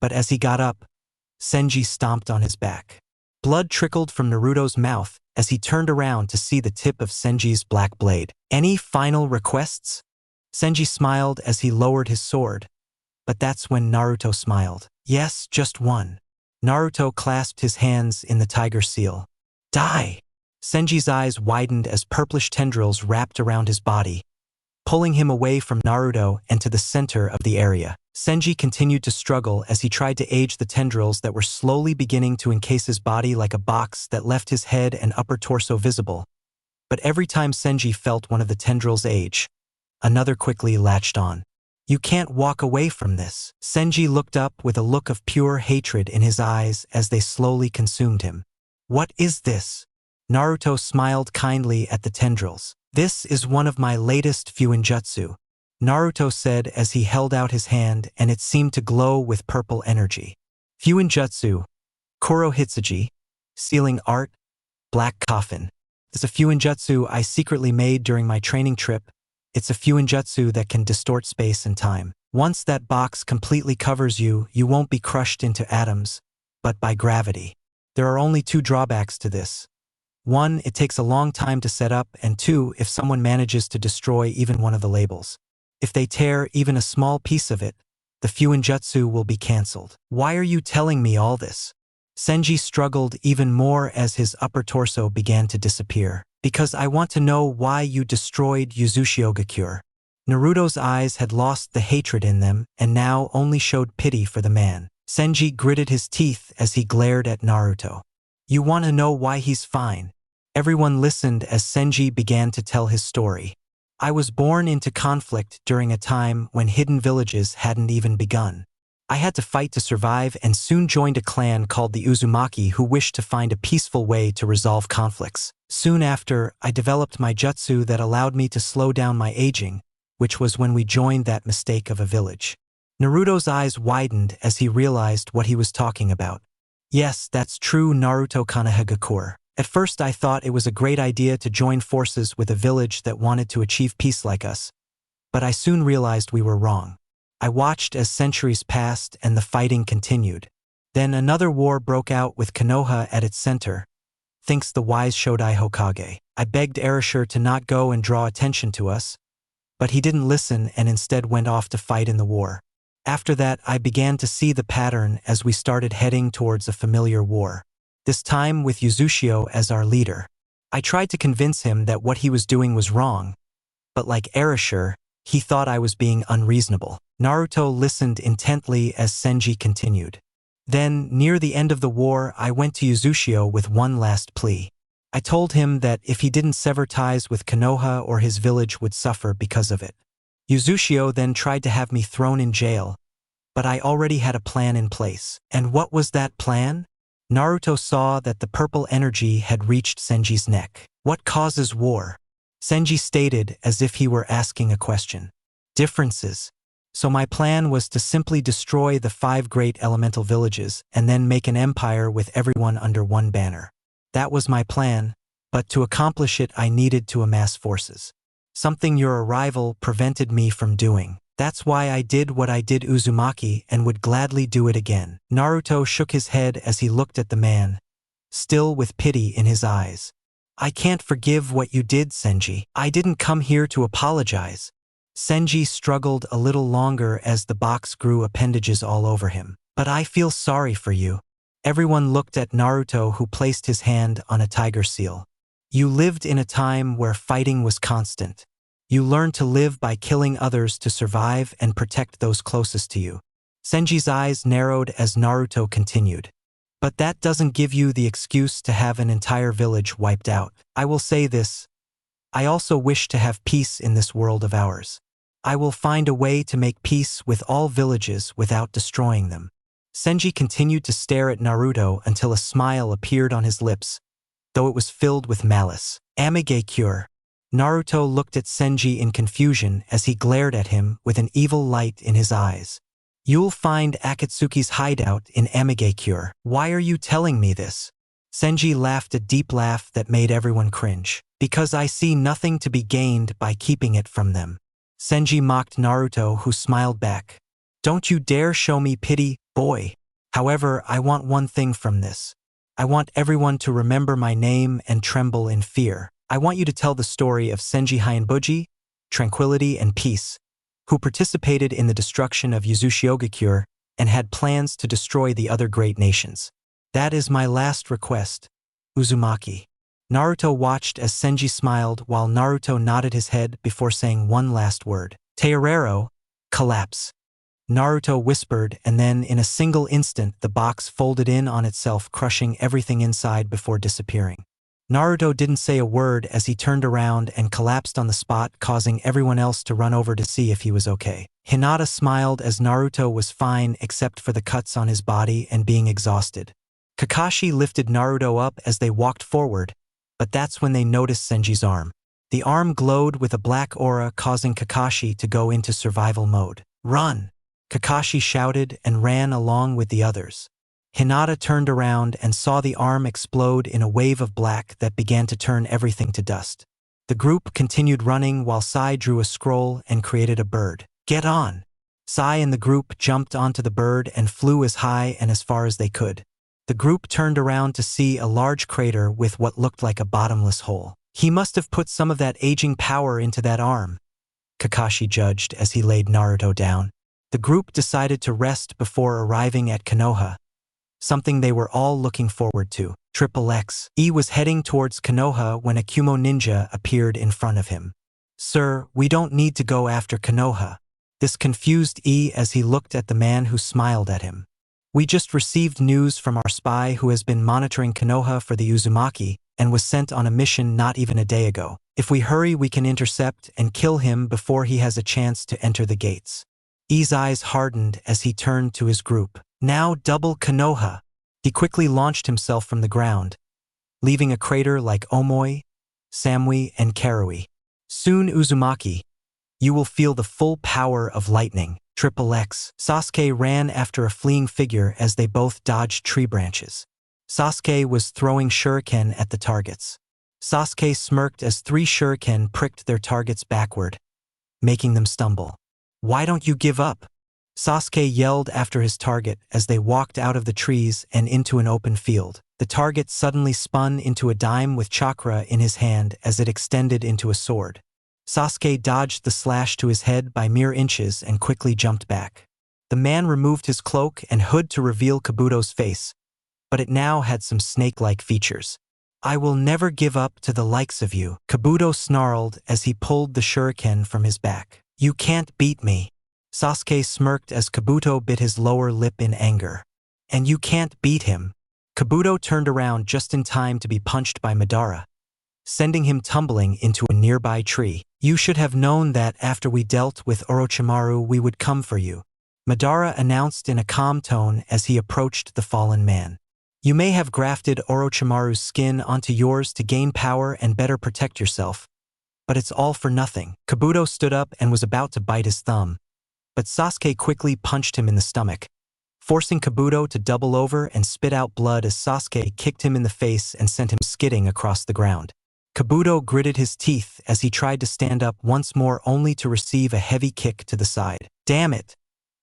but as he got up, Senji stomped on his back. Blood trickled from Naruto's mouth as he turned around to see the tip of Senji's black blade. Any final requests? Senji smiled as he lowered his sword, but that's when Naruto smiled. Yes, just one. Naruto clasped his hands in the tiger seal. Die! Senji's eyes widened as purplish tendrils wrapped around his body, pulling him away from Naruto and to the center of the area. Senji continued to struggle as he tried to age the tendrils that were slowly beginning to encase his body like a box that left his head and upper torso visible. But every time Senji felt one of the tendrils age, another quickly latched on. You can't walk away from this. Senji looked up with a look of pure hatred in his eyes as they slowly consumed him. What is this? Naruto smiled kindly at the tendrils. This is one of my latest FUINJUTSU, Naruto said as he held out his hand and it seemed to glow with purple energy. FUINJUTSU, Kurohitsuji, Sealing Art, Black Coffin. It's a FUINJUTSU I secretly made during my training trip. It's a FUINJUTSU that can distort space and time. Once that box completely covers you, you won't be crushed into atoms, but by gravity. There are only two drawbacks to this. 1, it takes a long time to set up, and 2, if someone manages to destroy even one of the labels. If they tear even a small piece of it, the FUINJUTSU will be cancelled. Why are you telling me all this? Senji struggled even more as his upper torso began to disappear. Because I want to know why you destroyed Uzushio-gakure. Naruto's eyes had lost the hatred in them and now only showed pity for the man. Senji gritted his teeth as he glared at Naruto. You want to know why he's fine? Everyone listened as Senji began to tell his story. I was born into conflict during a time when hidden villages hadn't even begun. I had to fight to survive and soon joined a clan called the Uzumaki who wished to find a peaceful way to resolve conflicts. Soon after, I developed my jutsu that allowed me to slow down my aging, which was when we joined that mistake of a village. Naruto's eyes widened as he realized what he was talking about. Yes, that's true, Naruto Kanehagakure. At first I thought it was a great idea to join forces with a village that wanted to achieve peace like us. But I soon realized we were wrong. I watched as centuries passed and the fighting continued. Then another war broke out with Konoha at its center, thinks the wise Shodai Hokage. I begged Erashur to not go and draw attention to us, but he didn't listen and instead went off to fight in the war. After that, I began to see the pattern as we started heading towards a familiar war, this time with Uzushio as our leader. I tried to convince him that what he was doing was wrong, but like Erashur, he thought I was being unreasonable. Naruto listened intently as Senji continued. Then, near the end of the war, I went to Uzushio with one last plea. I told him that if he didn't sever ties with Konoha or his village would suffer because of it. Uzushio then tried to have me thrown in jail, but I already had a plan in place. And what was that plan? Naruto saw that the purple energy had reached Senji's neck. What causes war? Senji stated as if he were asking a question. Differences. So my plan was to simply destroy the 5 great elemental villages and then make an empire with everyone under one banner. That was my plan, but to accomplish it I needed to amass forces. Something your arrival prevented me from doing. That's why I did what I did, Uzumaki, and would gladly do it again. Naruto shook his head as he looked at the man, still with pity in his eyes. I can't forgive what you did, Senji. I didn't come here to apologize. Senji struggled a little longer as the box grew appendages all over him. But I feel sorry for you. Everyone looked at Naruto, who placed his hand on a tiger seal. You lived in a time where fighting was constant. You learned to live by killing others to survive and protect those closest to you. Senji's eyes narrowed as Naruto continued. But that doesn't give you the excuse to have an entire village wiped out. I will say this. I also wish to have peace in this world of ours. I will find a way to make peace with all villages without destroying them. Senji continued to stare at Naruto until a smile appeared on his lips, though it was filled with malice. Amigakure. Naruto looked at Senji in confusion as he glared at him with an evil light in his eyes. You'll find Akatsuki's hideout in Amigakure. Why are you telling me this? Senji laughed a deep laugh that made everyone cringe. Because I see nothing to be gained by keeping it from them. Senji mocked Naruto, who smiled back. Don't you dare show me pity, boy. However, I want one thing from this. I want everyone to remember my name and tremble in fear. I want you to tell the story of Senji Hyinbuji, Tranquility and Peace, who participated in the destruction of Uchiha and had plans to destroy the other great nations. That is my last request, Uzumaki. Naruto watched as Senji smiled while Naruto nodded his head before saying one last word. Teorero, collapse. Naruto whispered, and then in a single instant the box folded in on itself, crushing everything inside before disappearing. Naruto didn't say a word as he turned around and collapsed on the spot, causing everyone else to run over to see if he was okay. Hinata smiled as Naruto was fine except for the cuts on his body and being exhausted. Kakashi lifted Naruto up as they walked forward, but that's when they noticed Senji's arm. The arm glowed with a black aura, causing Kakashi to go into survival mode. Run! Kakashi shouted and ran along with the others. Hinata turned around and saw the arm explode in a wave of black that began to turn everything to dust. The group continued running while Sai drew a scroll and created a bird. Get on! Sai and the group jumped onto the bird and flew as high and as far as they could. The group turned around to see a large crater with what looked like a bottomless hole. He must have put some of that aging power into that arm, Kakashi judged as he laid Naruto down. The group decided to rest before arriving at Konoha, something they were all looking forward to. XXX was heading towards Konoha when a Kumo ninja appeared in front of him. Sir, we don't need to go after Konoha. This confused as he looked at the man who smiled at him. We just received news from our spy who has been monitoring Konoha for the Uzumaki and was sent on a mission not even a day ago. If we hurry, we can intercept and kill him before he has a chance to enter the gates. I's eyes hardened as he turned to his group. Now double Konoha. He quickly launched himself from the ground, leaving a crater like Omoi, Samui, and Karui. Soon, Uzumaki, you will feel the full power of lightning. XXX. Sasuke ran after a fleeing figure as they both dodged tree branches. Sasuke was throwing shuriken at the targets. Sasuke smirked as 3 shuriken pricked their targets backward, making them stumble. Why don't you give up? Sasuke yelled after his target as they walked out of the trees and into an open field. The target suddenly spun into a dime with chakra in his hand as it extended into a sword. Sasuke dodged the slash to his head by mere inches and quickly jumped back. The man removed his cloak and hood to reveal Kabuto's face, but it now had some snake-like features. I will never give up to the likes of you, Kabuto snarled as he pulled the shuriken from his back. You can't beat me. Sasuke smirked as Kabuto bit his lower lip in anger. And you can't beat him. Kabuto turned around just in time to be punched by Madara, sending him tumbling into a nearby tree. You should have known that after we dealt with Orochimaru we would come for you, Madara announced in a calm tone as he approached the fallen man. You may have grafted Orochimaru's skin onto yours to gain power and better protect yourself, but it's all for nothing. Kabuto stood up and was about to bite his thumb, but Sasuke quickly punched him in the stomach, forcing Kabuto to double over and spit out blood as Sasuke kicked him in the face and sent him skidding across the ground. Kabuto gritted his teeth as he tried to stand up once more only to receive a heavy kick to the side. Damn it!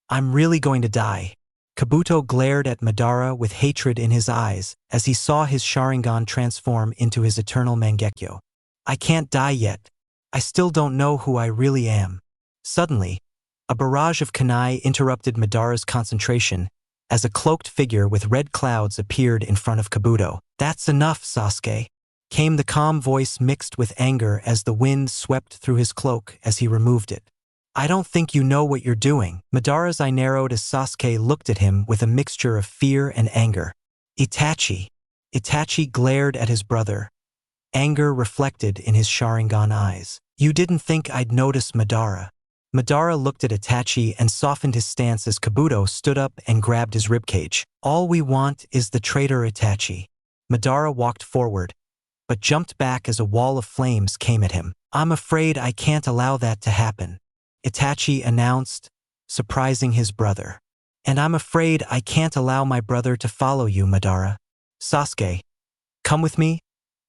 I'm really going to die. Kabuto glared at Madara with hatred in his eyes as he saw his Sharingan transform into his eternal Mangekyo. I can't die yet. I still don't know who I really am. Suddenly, a barrage of kunai interrupted Madara's concentration as a cloaked figure with red clouds appeared in front of Kabuto. That's enough, Sasuke, came the calm voice mixed with anger as the wind swept through his cloak as he removed it. I don't think you know what you're doing. Madara's eye narrowed as Sasuke looked at him with a mixture of fear and anger. Itachi. Itachi glared at his brother, anger reflected in his Sharingan eyes. You didn't think I'd notice, Madara. Madara looked at Itachi and softened his stance as Kabuto stood up and grabbed his ribcage. All we want is the traitor Itachi. Madara walked forward, but jumped back as a wall of flames came at him. I'm afraid I can't allow that to happen, Itachi announced, surprising his brother. And I'm afraid I can't allow my brother to follow you, Madara. Sasuke, come with me,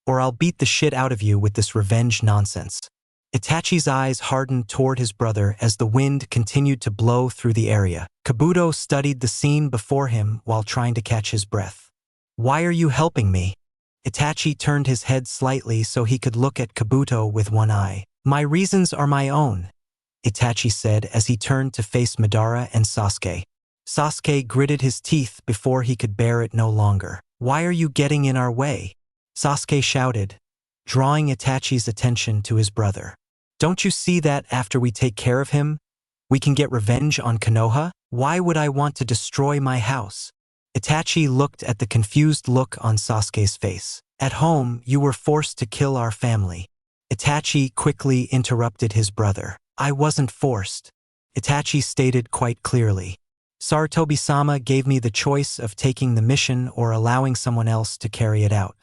or I'll beat the shit out of you with this revenge nonsense. Itachi's eyes hardened toward his brother as the wind continued to blow through the area. Kabuto studied the scene before him while trying to catch his breath. Why are you helping me? Itachi turned his head slightly so he could look at Kabuto with one eye. My reasons are my own, Itachi said as he turned to face Madara and Sasuke. Sasuke gritted his teeth before he could bear it no longer. Why are you getting in our way? Sasuke shouted, drawing Itachi's attention to his brother. Don't you see that after we take care of him, we can get revenge on Konoha? Why would I want to destroy my house? Itachi looked at the confused look on Sasuke's face. At home, you were forced to kill our family. Itachi quickly interrupted his brother. I wasn't forced, Itachi stated quite clearly. Sarutobi-sama gave me the choice of taking the mission or allowing someone else to carry it out.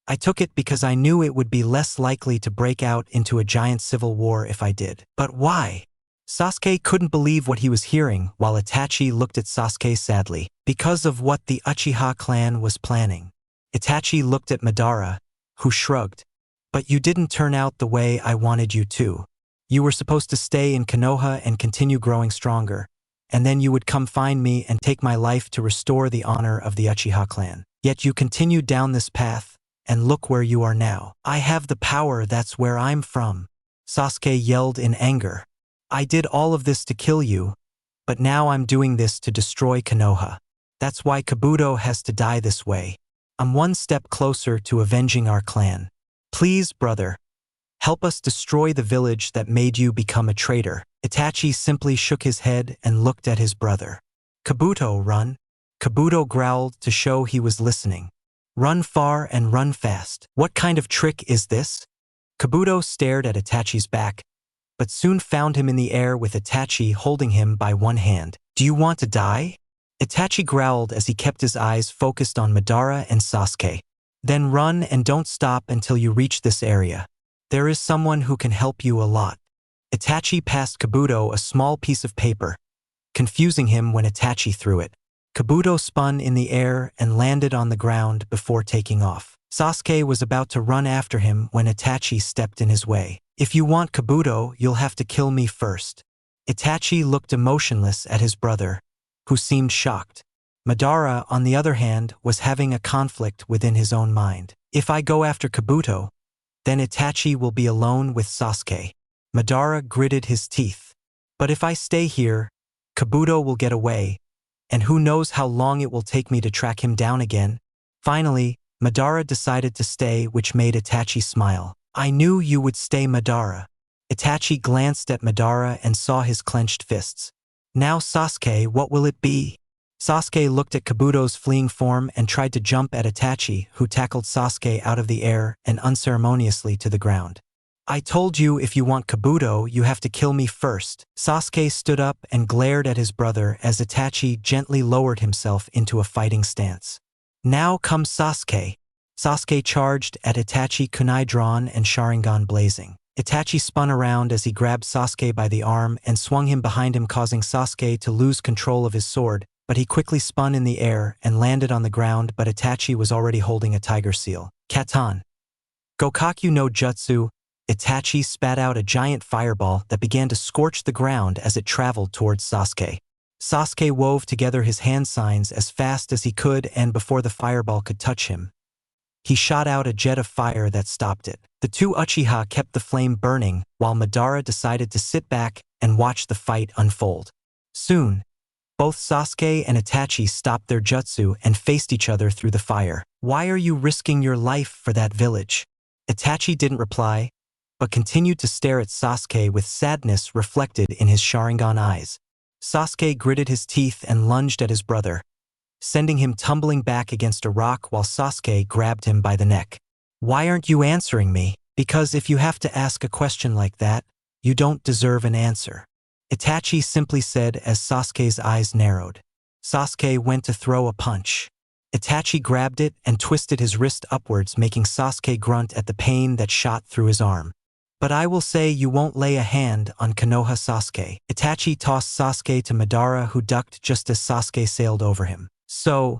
I took it because I knew it would be less likely to break out into a giant civil war if I did. But why? Sasuke couldn't believe what he was hearing while Itachi looked at Sasuke sadly. Because of what the Uchiha clan was planning. Itachi looked at Madara, who shrugged. But you didn't turn out the way I wanted you to. You were supposed to stay in Konoha and continue growing stronger, and then you would come find me and take my life to restore the honor of the Uchiha clan. Yet you continued down this path, and look where you are now. I have the power, that's where I'm from. Sasuke yelled in anger. I did all of this to kill you, but now I'm doing this to destroy Konoha. That's why Kabuto has to die this way. I'm one step closer to avenging our clan. Please, brother, help us destroy the village that made you become a traitor. Itachi simply shook his head and looked at his brother. Kabuto, run. Kabuto growled to show he was listening. Run far and run fast. What kind of trick is this? Kabuto stared at Itachi's back, but soon found him in the air with Itachi holding him by one hand. Do you want to die? Itachi growled as he kept his eyes focused on Madara and Sasuke. Then run and don't stop until you reach this area. There is someone who can help you a lot. Itachi passed Kabuto a small piece of paper, confusing him when Itachi threw it. Kabuto spun in the air and landed on the ground before taking off. Sasuke was about to run after him when Itachi stepped in his way. If you want Kabuto, you'll have to kill me first. Itachi looked emotionless at his brother, who seemed shocked. Madara, on the other hand, was having a conflict within his own mind. If I go after Kabuto, then Itachi will be alone with Sasuke. Madara gritted his teeth. But if I stay here, Kabuto will get away, and who knows how long it will take me to track him down again. Finally, Madara decided to stay, which made Itachi smile. I knew you would stay, Madara. Itachi glanced at Madara and saw his clenched fists. Now Sasuke, what will it be? Sasuke looked at Kabuto's fleeing form and tried to jump at Itachi, who tackled Sasuke out of the air and unceremoniously to the ground. I told you if you want Kabuto, you have to kill me first. Sasuke stood up and glared at his brother as Itachi gently lowered himself into a fighting stance. Now comes Sasuke. Sasuke charged at Itachi, kunai drawn and Sharingan blazing. Itachi spun around as he grabbed Sasuke by the arm and swung him behind him, causing Sasuke to lose control of his sword, but he quickly spun in the air and landed on the ground, but Itachi was already holding a tiger seal. Katan. Gokakyu no Jutsu. Itachi spat out a giant fireball that began to scorch the ground as it traveled towards Sasuke. Sasuke wove together his hand signs as fast as he could, and before the fireball could touch him, he shot out a jet of fire that stopped it. The two Uchiha kept the flame burning, while Madara decided to sit back and watch the fight unfold. Soon, both Sasuke and Itachi stopped their jutsu and faced each other through the fire. "Why are you risking your life for that village?" Itachi didn't reply, but continued to stare at Sasuke with sadness reflected in his Sharingan eyes. Sasuke gritted his teeth and lunged at his brother, sending him tumbling back against a rock while Sasuke grabbed him by the neck. "Why aren't you answering me? Because if you have to ask a question like that, you don't deserve an answer," Itachi simply said as Sasuke's eyes narrowed. Sasuke went to throw a punch. Itachi grabbed it and twisted his wrist upwards, making Sasuke grunt at the pain that shot through his arm. "But I will say you won't lay a hand on Konoha Sasuke." Itachi tossed Sasuke to Madara, who ducked just as Sasuke sailed over him. "So,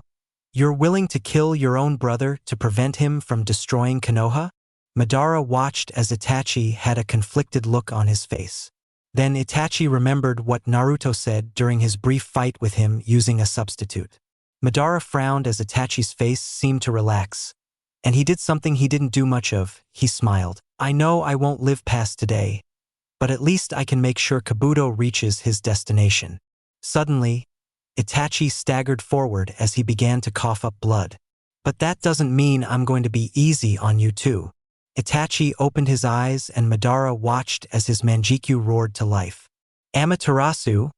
you're willing to kill your own brother to prevent him from destroying Konoha?" Madara watched as Itachi had a conflicted look on his face. Then Itachi remembered what Naruto said during his brief fight with him using a substitute. Madara frowned as Itachi's face seemed to relax, and he did something he didn't do much of. He smiled. "I know I won't live past today, but at least I can make sure Kabuto reaches his destination." Suddenly, Itachi staggered forward as he began to cough up blood. "But that doesn't mean I'm going to be easy on you too." Itachi opened his eyes and Madara watched as his Manjikyu roared to life. Amaterasu,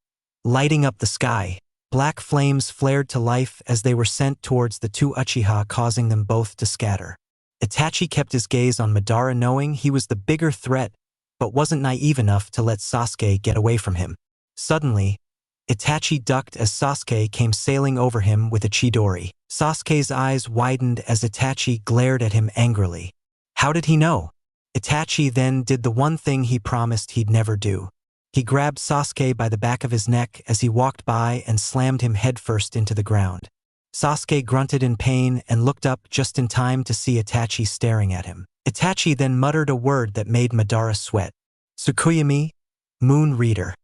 lighting up the sky. Black flames flared to life as they were sent towards the two Uchiha, causing them both to scatter. Itachi kept his gaze on Madara, knowing he was the bigger threat, but wasn't naive enough to let Sasuke get away from him. Suddenly, Itachi ducked as Sasuke came sailing over him with a Chidori. Sasuke's eyes widened as Itachi glared at him angrily. How did he know? Itachi then did the one thing he promised he'd never do. He grabbed Sasuke by the back of his neck as he walked by and slammed him headfirst into the ground. Sasuke grunted in pain and looked up just in time to see Itachi staring at him. Itachi then muttered a word that made Madara sweat. "Tsukuyami, Moon Reader."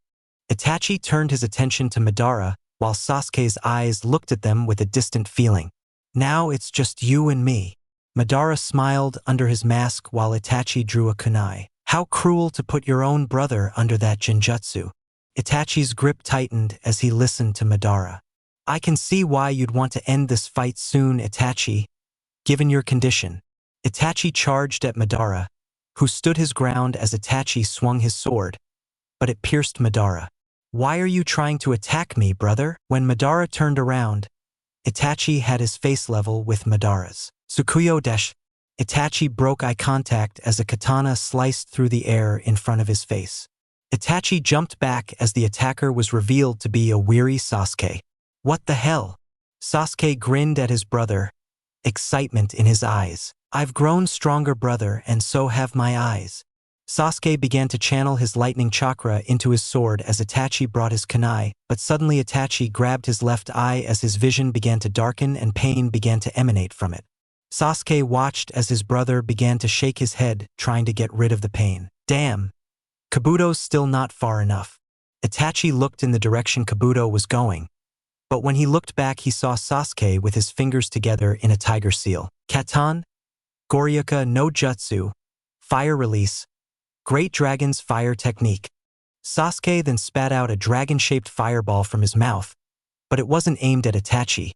Itachi turned his attention to Madara, while Sasuke's eyes looked at them with a distant feeling. "Now it's just you and me." Madara smiled under his mask while Itachi drew a kunai. "How cruel to put your own brother under that genjutsu." Itachi's grip tightened as he listened to Madara. "I can see why you'd want to end this fight soon, Itachi, given your condition." Itachi charged at Madara, who stood his ground as Itachi swung his sword, but it pierced Madara. "Why are you trying to attack me, brother?" When Madara turned around, Itachi had his face level with Madara's. "Tsukuyo desh." Itachi broke eye contact as a katana sliced through the air in front of his face. Itachi jumped back as the attacker was revealed to be a weary Sasuke. "What the hell?" Sasuke grinned at his brother, excitement in his eyes. "I've grown stronger, brother, and so have my eyes." Sasuke began to channel his lightning chakra into his sword as Itachi brought his kunai, but suddenly Itachi grabbed his left eye as his vision began to darken and pain began to emanate from it. Sasuke watched as his brother began to shake his head, trying to get rid of the pain. "Damn, Kabuto's still not far enough." Itachi looked in the direction Kabuto was going, but when he looked back he saw Sasuke with his fingers together in a tiger seal. "Katan, Goryuka no Jutsu, Fire Release, Great Dragon's Fire Technique." Sasuke then spat out a dragon-shaped fireball from his mouth, but it wasn't aimed at Itachi.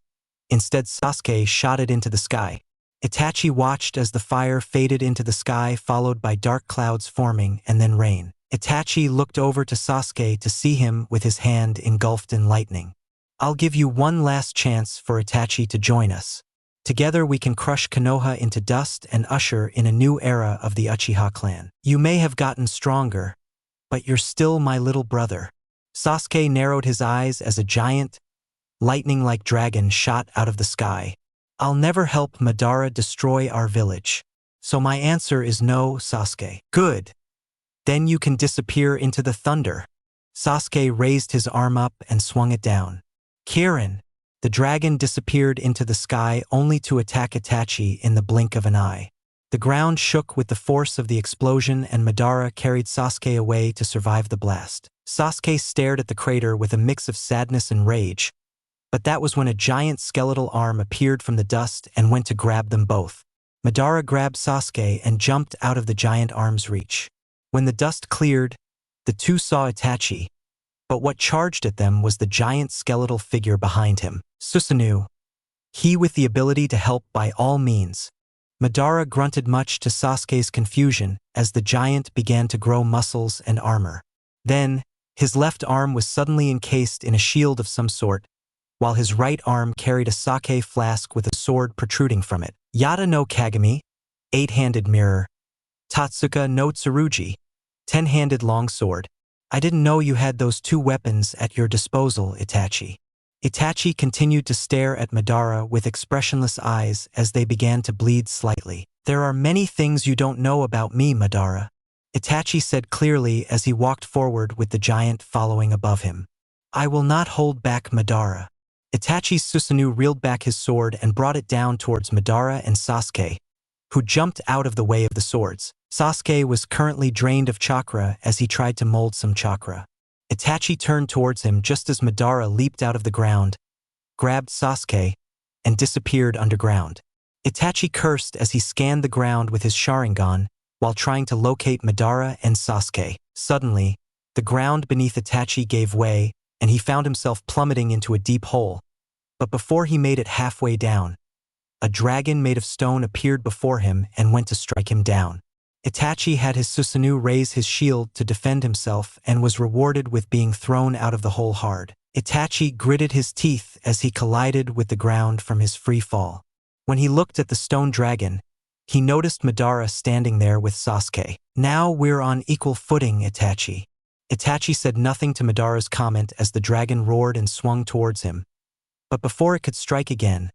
Instead, Sasuke shot it into the sky. Itachi watched as the fire faded into the sky, followed by dark clouds forming and then rain. Itachi looked over to Sasuke to see him with his hand engulfed in lightning. "I'll give you one last chance for Itachi to join us. Together we can crush Konoha into dust and usher in a new era of the Uchiha clan. You may have gotten stronger, but you're still my little brother." Sasuke narrowed his eyes as a giant, lightning-like dragon shot out of the sky. "I'll never help Madara destroy our village. So my answer is no, Sasuke." "Good. Then you can disappear into the thunder. Sasuke raised his arm up and swung it down. Kirin. The dragon disappeared into the sky only to attack Itachi in the blink of an eye. The ground shook with the force of the explosion and Madara carried Sasuke away to survive the blast. Sasuke stared at the crater with a mix of sadness and rage, but that was when a giant skeletal arm appeared from the dust and went to grab them both. Madara grabbed Sasuke and jumped out of the giant arm's reach. When the dust cleared, the two saw Itachi, but what charged at them was the giant skeletal figure behind him, Susanoo. He with the ability to help by all means. Madara grunted much to Sasuke's confusion as the giant began to grow muscles and armor. Then, his left arm was suddenly encased in a shield of some sort, while his right arm carried a sake flask with a sword protruding from it. Yada no Kagami, 8-handed mirror. Tatsuka no Tsurugi, 10-handed longsword. I didn't know you had those two weapons at your disposal, Itachi. Itachi continued to stare at Madara with expressionless eyes as they began to bleed slightly. There are many things you don't know about me, Madara, Itachi said clearly as he walked forward with the giant following above him. I will not hold back, Madara. Itachi's Susanoo reeled back his sword and brought it down towards Madara and Sasuke, who jumped out of the way of the swords. Sasuke was currently drained of chakra as he tried to mold some chakra. Itachi turned towards him just as Madara leaped out of the ground, grabbed Sasuke, and disappeared underground. Itachi cursed as he scanned the ground with his Sharingan while trying to locate Madara and Sasuke. Suddenly, the ground beneath Itachi gave way and he found himself plummeting into a deep hole. But before he made it halfway down, a dragon made of stone appeared before him and went to strike him down. Itachi had his Susanoo raise his shield to defend himself and was rewarded with being thrown out of the hole hard. Itachi gritted his teeth as he collided with the ground from his free fall. When he looked at the stone dragon, he noticed Madara standing there with Sasuke. Now we're on equal footing, Itachi. Itachi said nothing to Madara's comment as the dragon roared and swung towards him. But before it could strike again,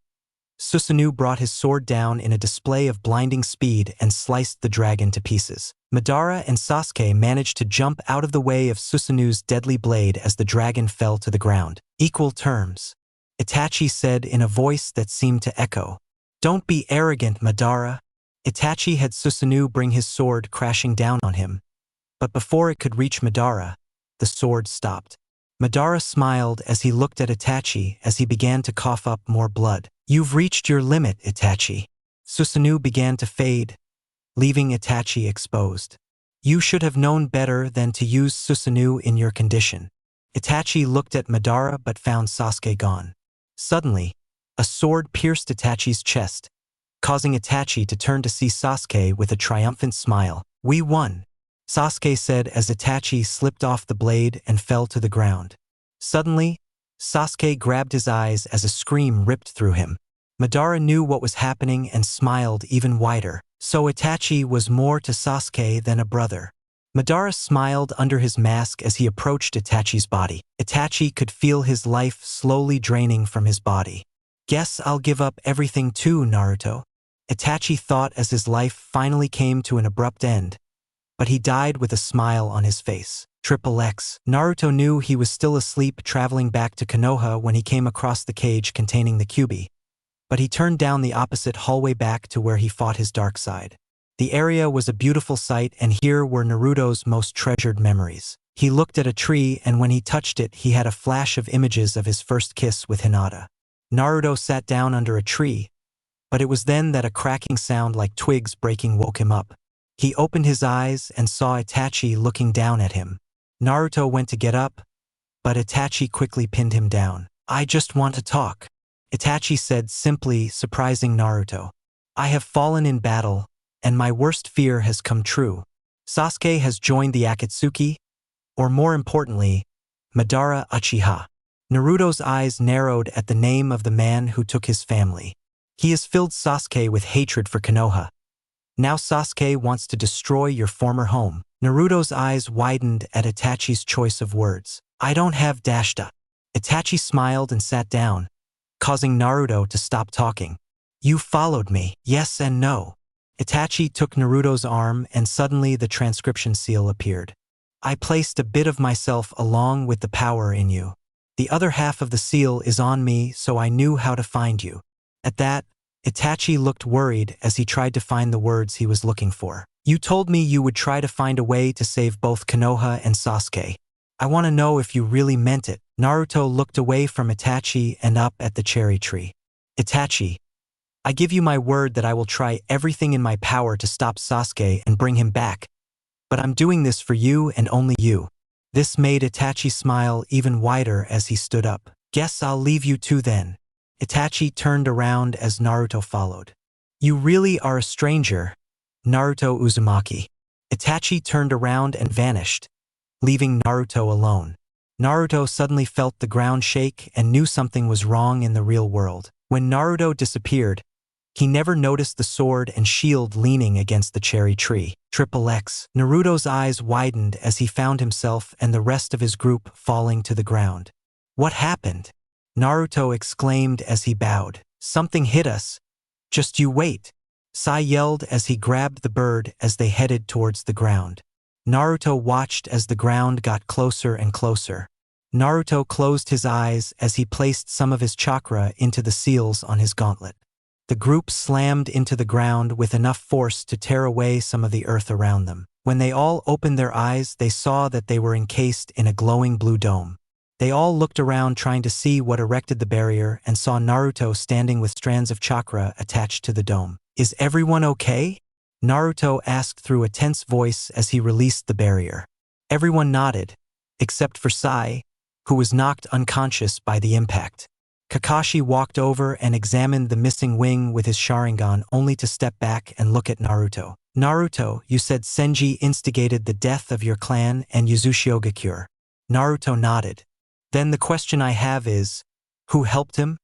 Susanoo brought his sword down in a display of blinding speed and sliced the dragon to pieces. Madara and Sasuke managed to jump out of the way of Susanoo's deadly blade as the dragon fell to the ground. Equal terms, Itachi said in a voice that seemed to echo. Don't be arrogant, Madara. Itachi had Susanoo bring his sword crashing down on him, but before it could reach Madara, the sword stopped. Madara smiled as he looked at Itachi as he began to cough up more blood. You've reached your limit, Itachi. Susanoo began to fade, leaving Itachi exposed. You should have known better than to use Susanoo in your condition. Itachi looked at Madara but found Sasuke gone. Suddenly, a sword pierced Itachi's chest, causing Itachi to turn to see Sasuke with a triumphant smile. We won, Sasuke said as Itachi slipped off the blade and fell to the ground. Suddenly, Sasuke grabbed his eyes as a scream ripped through him. Madara knew what was happening and smiled even wider. So Itachi was more to Sasuke than a brother. Madara smiled under his mask as he approached Itachi's body. Itachi could feel his life slowly draining from his body. Guess I'll give up everything too, Naruto. Itachi thought as his life finally came to an abrupt end, but he died with a smile on his face. XXX. Naruto knew he was still asleep traveling back to Konoha when he came across the cage containing the Kyuubi, but he turned down the opposite hallway back to where he fought his dark side. The area was a beautiful sight and here were Naruto's most treasured memories. He looked at a tree and when he touched it he had a flash of images of his first kiss with Hinata. Naruto sat down under a tree, but it was then that a cracking sound like twigs breaking woke him up. He opened his eyes and saw Itachi looking down at him. Naruto went to get up, but Itachi quickly pinned him down. I just want to talk, Itachi said simply, surprising Naruto. I have fallen in battle, and my worst fear has come true. Sasuke has joined the Akatsuki, or more importantly, Madara Uchiha. Naruto's eyes narrowed at the name of the man who took his family. He has filled Sasuke with hatred for Konoha. Now Sasuke wants to destroy your former home. Naruto's eyes widened at Itachi's choice of words. I don't have dashta. Itachi smiled and sat down, causing Naruto to stop talking. You followed me, yes and no. Itachi took Naruto's arm and suddenly the transcription seal appeared. I placed a bit of myself along with the power in you. The other half of the seal is on me, so I knew how to find you. At that, Itachi looked worried as he tried to find the words he was looking for. You told me you would try to find a way to save both Konoha and Sasuke. I want to know if you really meant it. Naruto looked away from Itachi and up at the cherry tree. Itachi, I give you my word that I will try everything in my power to stop Sasuke and bring him back. But I'm doing this for you and only you. This made Itachi smile even wider as he stood up. Guess I'll leave you two then. Itachi turned around as Naruto followed. You really are a stranger, Naruto Uzumaki. Itachi turned around and vanished, leaving Naruto alone. Naruto suddenly felt the ground shake and knew something was wrong in the real world. When Naruto disappeared, he never noticed the sword and shield leaning against the cherry tree. XXX. Naruto's eyes widened as he found himself and the rest of his group falling to the ground. What happened? Naruto exclaimed as he bowed. Something hit us. Just you wait. Sai yelled as he grabbed the bird as they headed towards the ground. Naruto watched as the ground got closer and closer. Naruto closed his eyes as he placed some of his chakra into the seals on his gauntlet. The group slammed into the ground with enough force to tear away some of the earth around them. When they all opened their eyes, they saw that they were encased in a glowing blue dome. They all looked around trying to see what erected the barrier and saw Naruto standing with strands of chakra attached to the dome. Is everyone okay? Naruto asked through a tense voice as he released the barrier. Everyone nodded, except for Sai, who was knocked unconscious by the impact. Kakashi walked over and examined the missing wing with his Sharingan only to step back and look at Naruto. Naruto, you said Senji instigated the death of your clan and Uchiha. Naruto nodded. Then the question I have is, who helped him?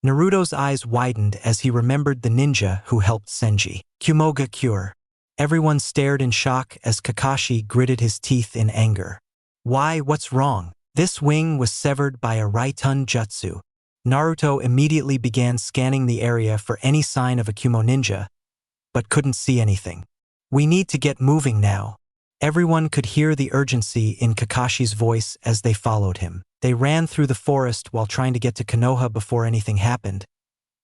Naruto's eyes widened as he remembered the ninja who helped Senji. Kumoga. Everyone stared in shock as Kakashi gritted his teeth in anger. Why, what's wrong? This wing was severed by a Raitun jutsu. Naruto immediately began scanning the area for any sign of a Kumo ninja, but couldn't see anything. We need to get moving now. Everyone could hear the urgency in Kakashi's voice as they followed him. They ran through the forest while trying to get to Konoha before anything happened,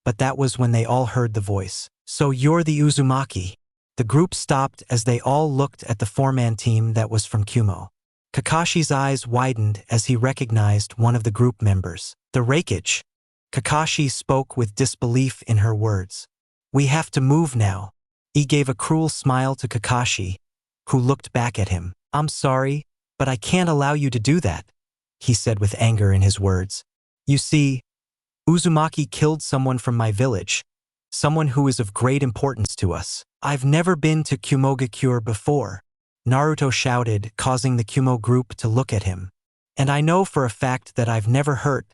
but that was when they all heard the voice. So you're the Uzumaki. The group stopped as they all looked at the four-man team that was from Kumo. Kakashi's eyes widened as he recognized one of the group members. The Raikage. Kakashi spoke with disbelief in her words. We have to move now. He gave a cruel smile to Kakashi, who looked back at him. I'm sorry, but I can't allow you to do that, he said with anger in his words. You see, Uzumaki killed someone from my village, someone who is of great importance to us. I've never been to Kumogakure before, Naruto shouted, causing the Kumo group to look at him. And I know for a fact that I've never hurt,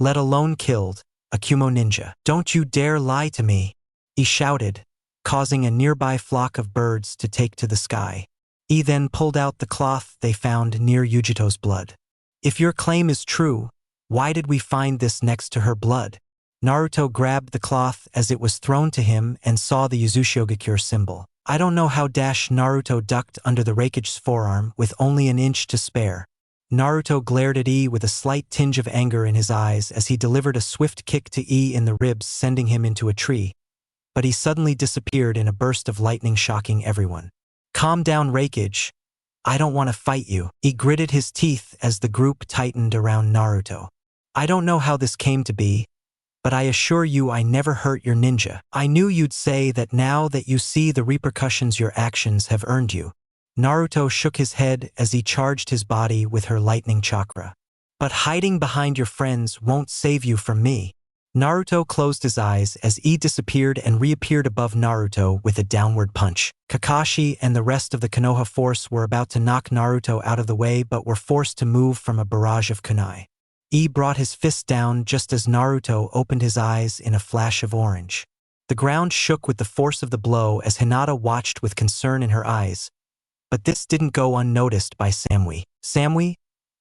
let alone killed, a Kumo ninja. Don't you dare lie to me, he shouted, causing a nearby flock of birds to take to the sky. He then pulled out the cloth they found near Yujito's blood. If your claim is true, why did we find this next to her blood? Naruto grabbed the cloth as it was thrown to him and saw the Uchiha symbol. I don't know how Naruto ducked under the Raikage's forearm with only an inch to spare. Naruto glared at E with a slight tinge of anger in his eyes as he delivered a swift kick to E in the ribs, sending him into a tree. But he suddenly disappeared in a burst of lightning, shocking everyone. Calm down, Raikage. I don't want to fight you. He gritted his teeth as the group tightened around Naruto. I don't know how this came to be, but I assure you I never hurt your ninja. I knew you'd say that now that you see the repercussions your actions have earned you. Naruto shook his head as he charged his body with her lightning chakra. But hiding behind your friends won't save you from me. Naruto closed his eyes as E disappeared and reappeared above Naruto with a downward punch. Kakashi and the rest of the Konoha force were about to knock Naruto out of the way but were forced to move from a barrage of kunai. E brought his fist down just as Naruto opened his eyes in a flash of orange. The ground shook with the force of the blow as Hinata watched with concern in her eyes. But this didn't go unnoticed by Samui. Samui,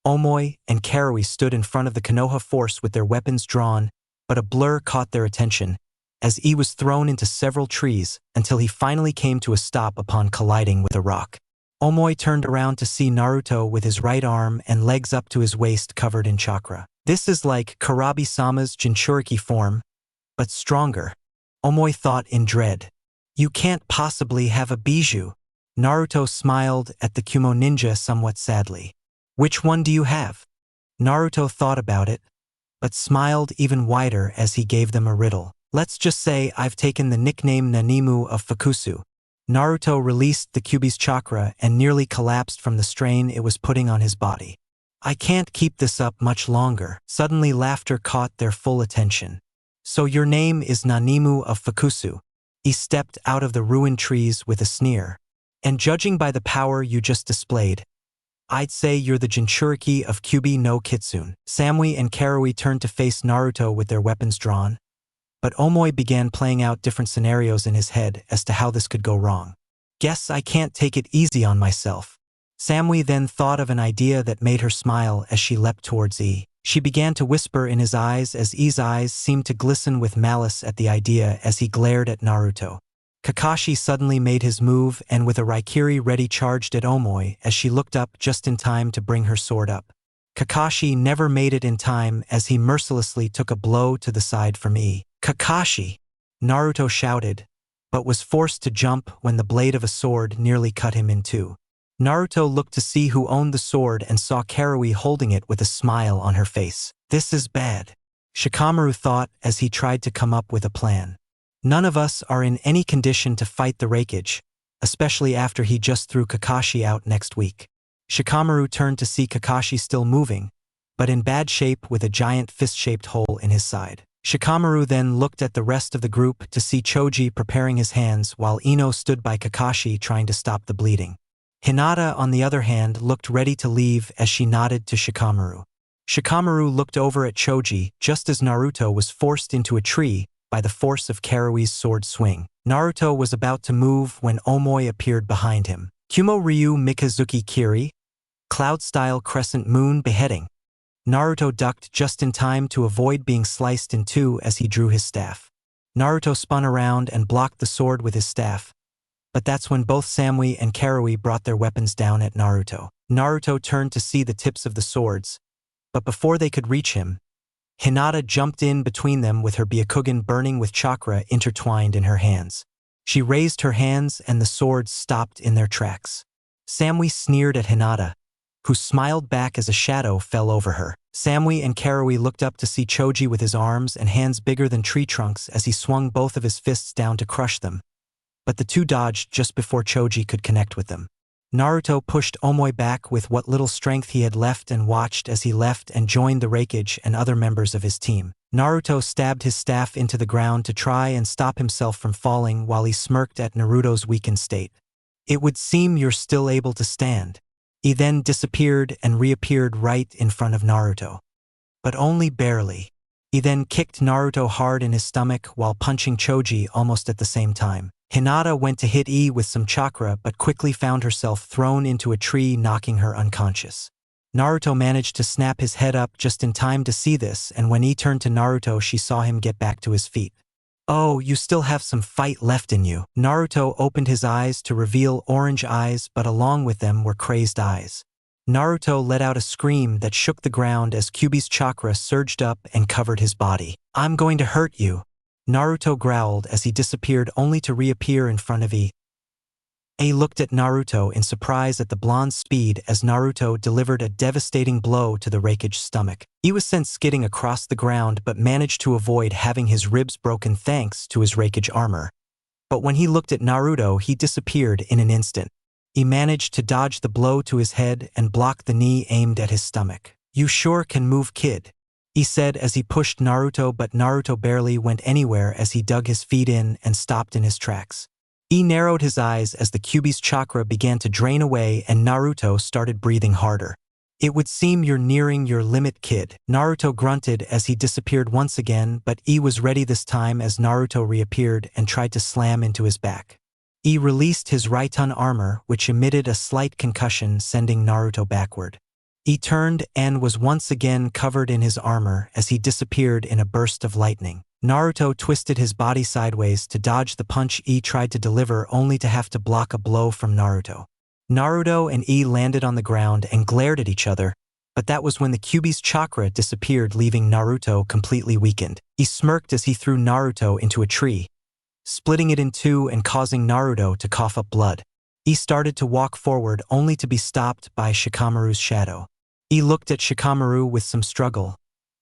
Omoi, and Karui stood in front of the Konoha force with their weapons drawn, but a blur caught their attention, as E was thrown into several trees until he finally came to a stop upon colliding with a rock. Omoi turned around to see Naruto with his right arm and legs up to his waist covered in chakra. This is like Karabi-sama's Jinchuriki form, but stronger. Omoi thought in dread. You can't possibly have a bijou. Naruto smiled at the Kumo ninja somewhat sadly. Which one do you have? Naruto thought about it, but smiled even wider as he gave them a riddle. Let's just say I've taken the nickname Nanimu of Fukusu. Naruto released the Kyuubi's chakra and nearly collapsed from the strain it was putting on his body. I can't keep this up much longer. Suddenly laughter caught their full attention. So your name is Nanimu of Fukusu. He stepped out of the ruined trees with a sneer. And judging by the power you just displayed, I'd say you're the Jinchuriki of Kyuubi no Kitsune. Samui and Karui turned to face Naruto with their weapons drawn, but Omoi began playing out different scenarios in his head as to how this could go wrong. Guess I can't take it easy on myself. Samui then thought of an idea that made her smile as she leapt towards E. She began to whisper in his eyes as E's eyes seemed to glisten with malice at the idea as he glared at Naruto. Kakashi suddenly made his move and with a Raikiri ready charged at Omoi as she looked up just in time to bring her sword up. Kakashi never made it in time as he mercilessly took a blow to the side from E. Kakashi! Naruto shouted, but was forced to jump when the blade of a sword nearly cut him in two. Naruto looked to see who owned the sword and saw Karui holding it with a smile on her face. This is bad, Shikamaru thought as he tried to come up with a plan. None of us are in any condition to fight the Raikage, especially after he just threw Kakashi out next week. Shikamaru turned to see Kakashi still moving, but in bad shape with a giant fist-shaped hole in his side. Shikamaru then looked at the rest of the group to see Choji preparing his hands while Ino stood by Kakashi trying to stop the bleeding. Hinata, on the other hand, looked ready to leave as she nodded to Shikamaru. Shikamaru looked over at Choji just as Naruto was forced into a tree by the force of Karui's sword swing. Naruto was about to move when Omoi appeared behind him. Kumo Ryu Mikazuki Kiri, Cloud-style crescent moon beheading. Naruto ducked just in time to avoid being sliced in two as he drew his staff. Naruto spun around and blocked the sword with his staff, but that's when both Samui and Karui brought their weapons down at Naruto. Naruto turned to see the tips of the swords, but before they could reach him, Hinata jumped in between them with her Byakugan burning with chakra intertwined in her hands. She raised her hands and the swords stopped in their tracks. Samui sneered at Hinata, who smiled back as a shadow fell over her. Samui and Karui looked up to see Choji with his arms and hands bigger than tree trunks as he swung both of his fists down to crush them, but the two dodged just before Choji could connect with them. Naruto pushed Omoi back with what little strength he had left and watched as he left and joined the Raikage and other members of his team. Naruto stabbed his staff into the ground to try and stop himself from falling while he smirked at Naruto's weakened state. It would seem you're still able to stand. He then disappeared and reappeared right in front of Naruto. But only barely. He then kicked Naruto hard in his stomach while punching Choji almost at the same time. Hinata went to hit E with some chakra but quickly found herself thrown into a tree, knocking her unconscious. Naruto managed to snap his head up just in time to see this, and when E turned to Naruto she saw him get back to his feet. Oh, you still have some fight left in you. Naruto opened his eyes to reveal orange eyes, but along with them were crazed eyes. Naruto let out a scream that shook the ground as Kyuubi's chakra surged up and covered his body. I'm going to hurt you, Naruto growled as he disappeared only to reappear in front of E. A looked at Naruto in surprise at the blonde's speed as Naruto delivered a devastating blow to the Raikage's stomach. He was sent skidding across the ground but managed to avoid having his ribs broken thanks to his Raikage armor. But when he looked at Naruto, he disappeared in an instant. He managed to dodge the blow to his head and block the knee aimed at his stomach. You sure can move, kid, he said as he pushed Naruto, but Naruto barely went anywhere as he dug his feet in and stopped in his tracks. He narrowed his eyes as the Kyuubi's chakra began to drain away and Naruto started breathing harder. It would seem you're nearing your limit, kid, Naruto grunted as he disappeared once again, but E was ready this time as Naruto reappeared and tried to slam into his back. E released his Raiton armor, which emitted a slight concussion, sending Naruto backward. He turned and was once again covered in his armor as he disappeared in a burst of lightning. Naruto twisted his body sideways to dodge the punch E tried to deliver only to have to block a blow from Naruto. Naruto and E landed on the ground and glared at each other, but that was when the Kyuubi's chakra disappeared, leaving Naruto completely weakened. He smirked as he threw Naruto into a tree, splitting it in two and causing Naruto to cough up blood. E started to walk forward only to be stopped by Shikamaru's shadow. E looked at Shikamaru with some struggle,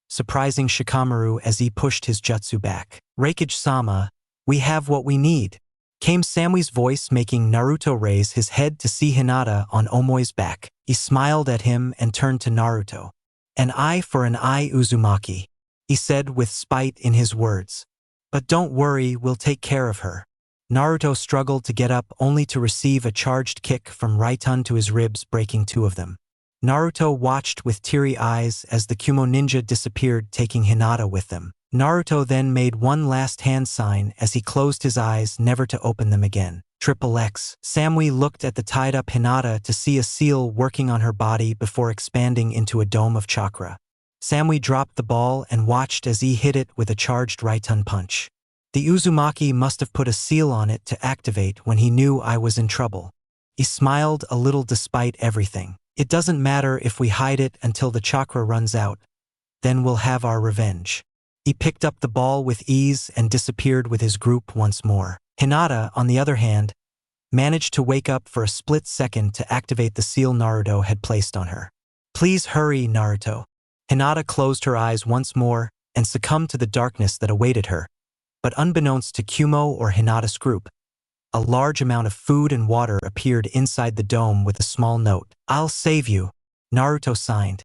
surprising Shikamaru as he pushed his jutsu back. "Reikage-sama, we have what we need," came Samui's voice, making Naruto raise his head to see Hinata on Omoi's back. He smiled at him and turned to Naruto. "An eye for an eye, Uzumaki," he said with spite in his words. "But don't worry, we'll take care of her." Naruto struggled to get up only to receive a charged kick from Raitun to his ribs, breaking two of them. Naruto watched with teary eyes as the Kumo ninja disappeared, taking Hinata with them. Naruto then made one last hand sign as he closed his eyes, never to open them again. XXX. Samui looked at the tied-up Hinata to see a seal working on her body before expanding into a dome of chakra. Samui dropped the ball and watched as he hit it with a charged Raitun punch. "The Uzumaki must have put a seal on it to activate when he knew I was in trouble." He smiled a little despite everything. "It doesn't matter if we hide it until the chakra runs out. Then we'll have our revenge." He picked up the ball with ease and disappeared with his group once more. Hinata, on the other hand, managed to wake up for a split second to activate the seal Naruto had placed on her. "Please hurry, Naruto." Hinata closed her eyes once more and succumbed to the darkness that awaited her. But unbeknownst to Kumo or Hinata's group, a large amount of food and water appeared inside the dome with a small note. "I'll save you," Naruto signed.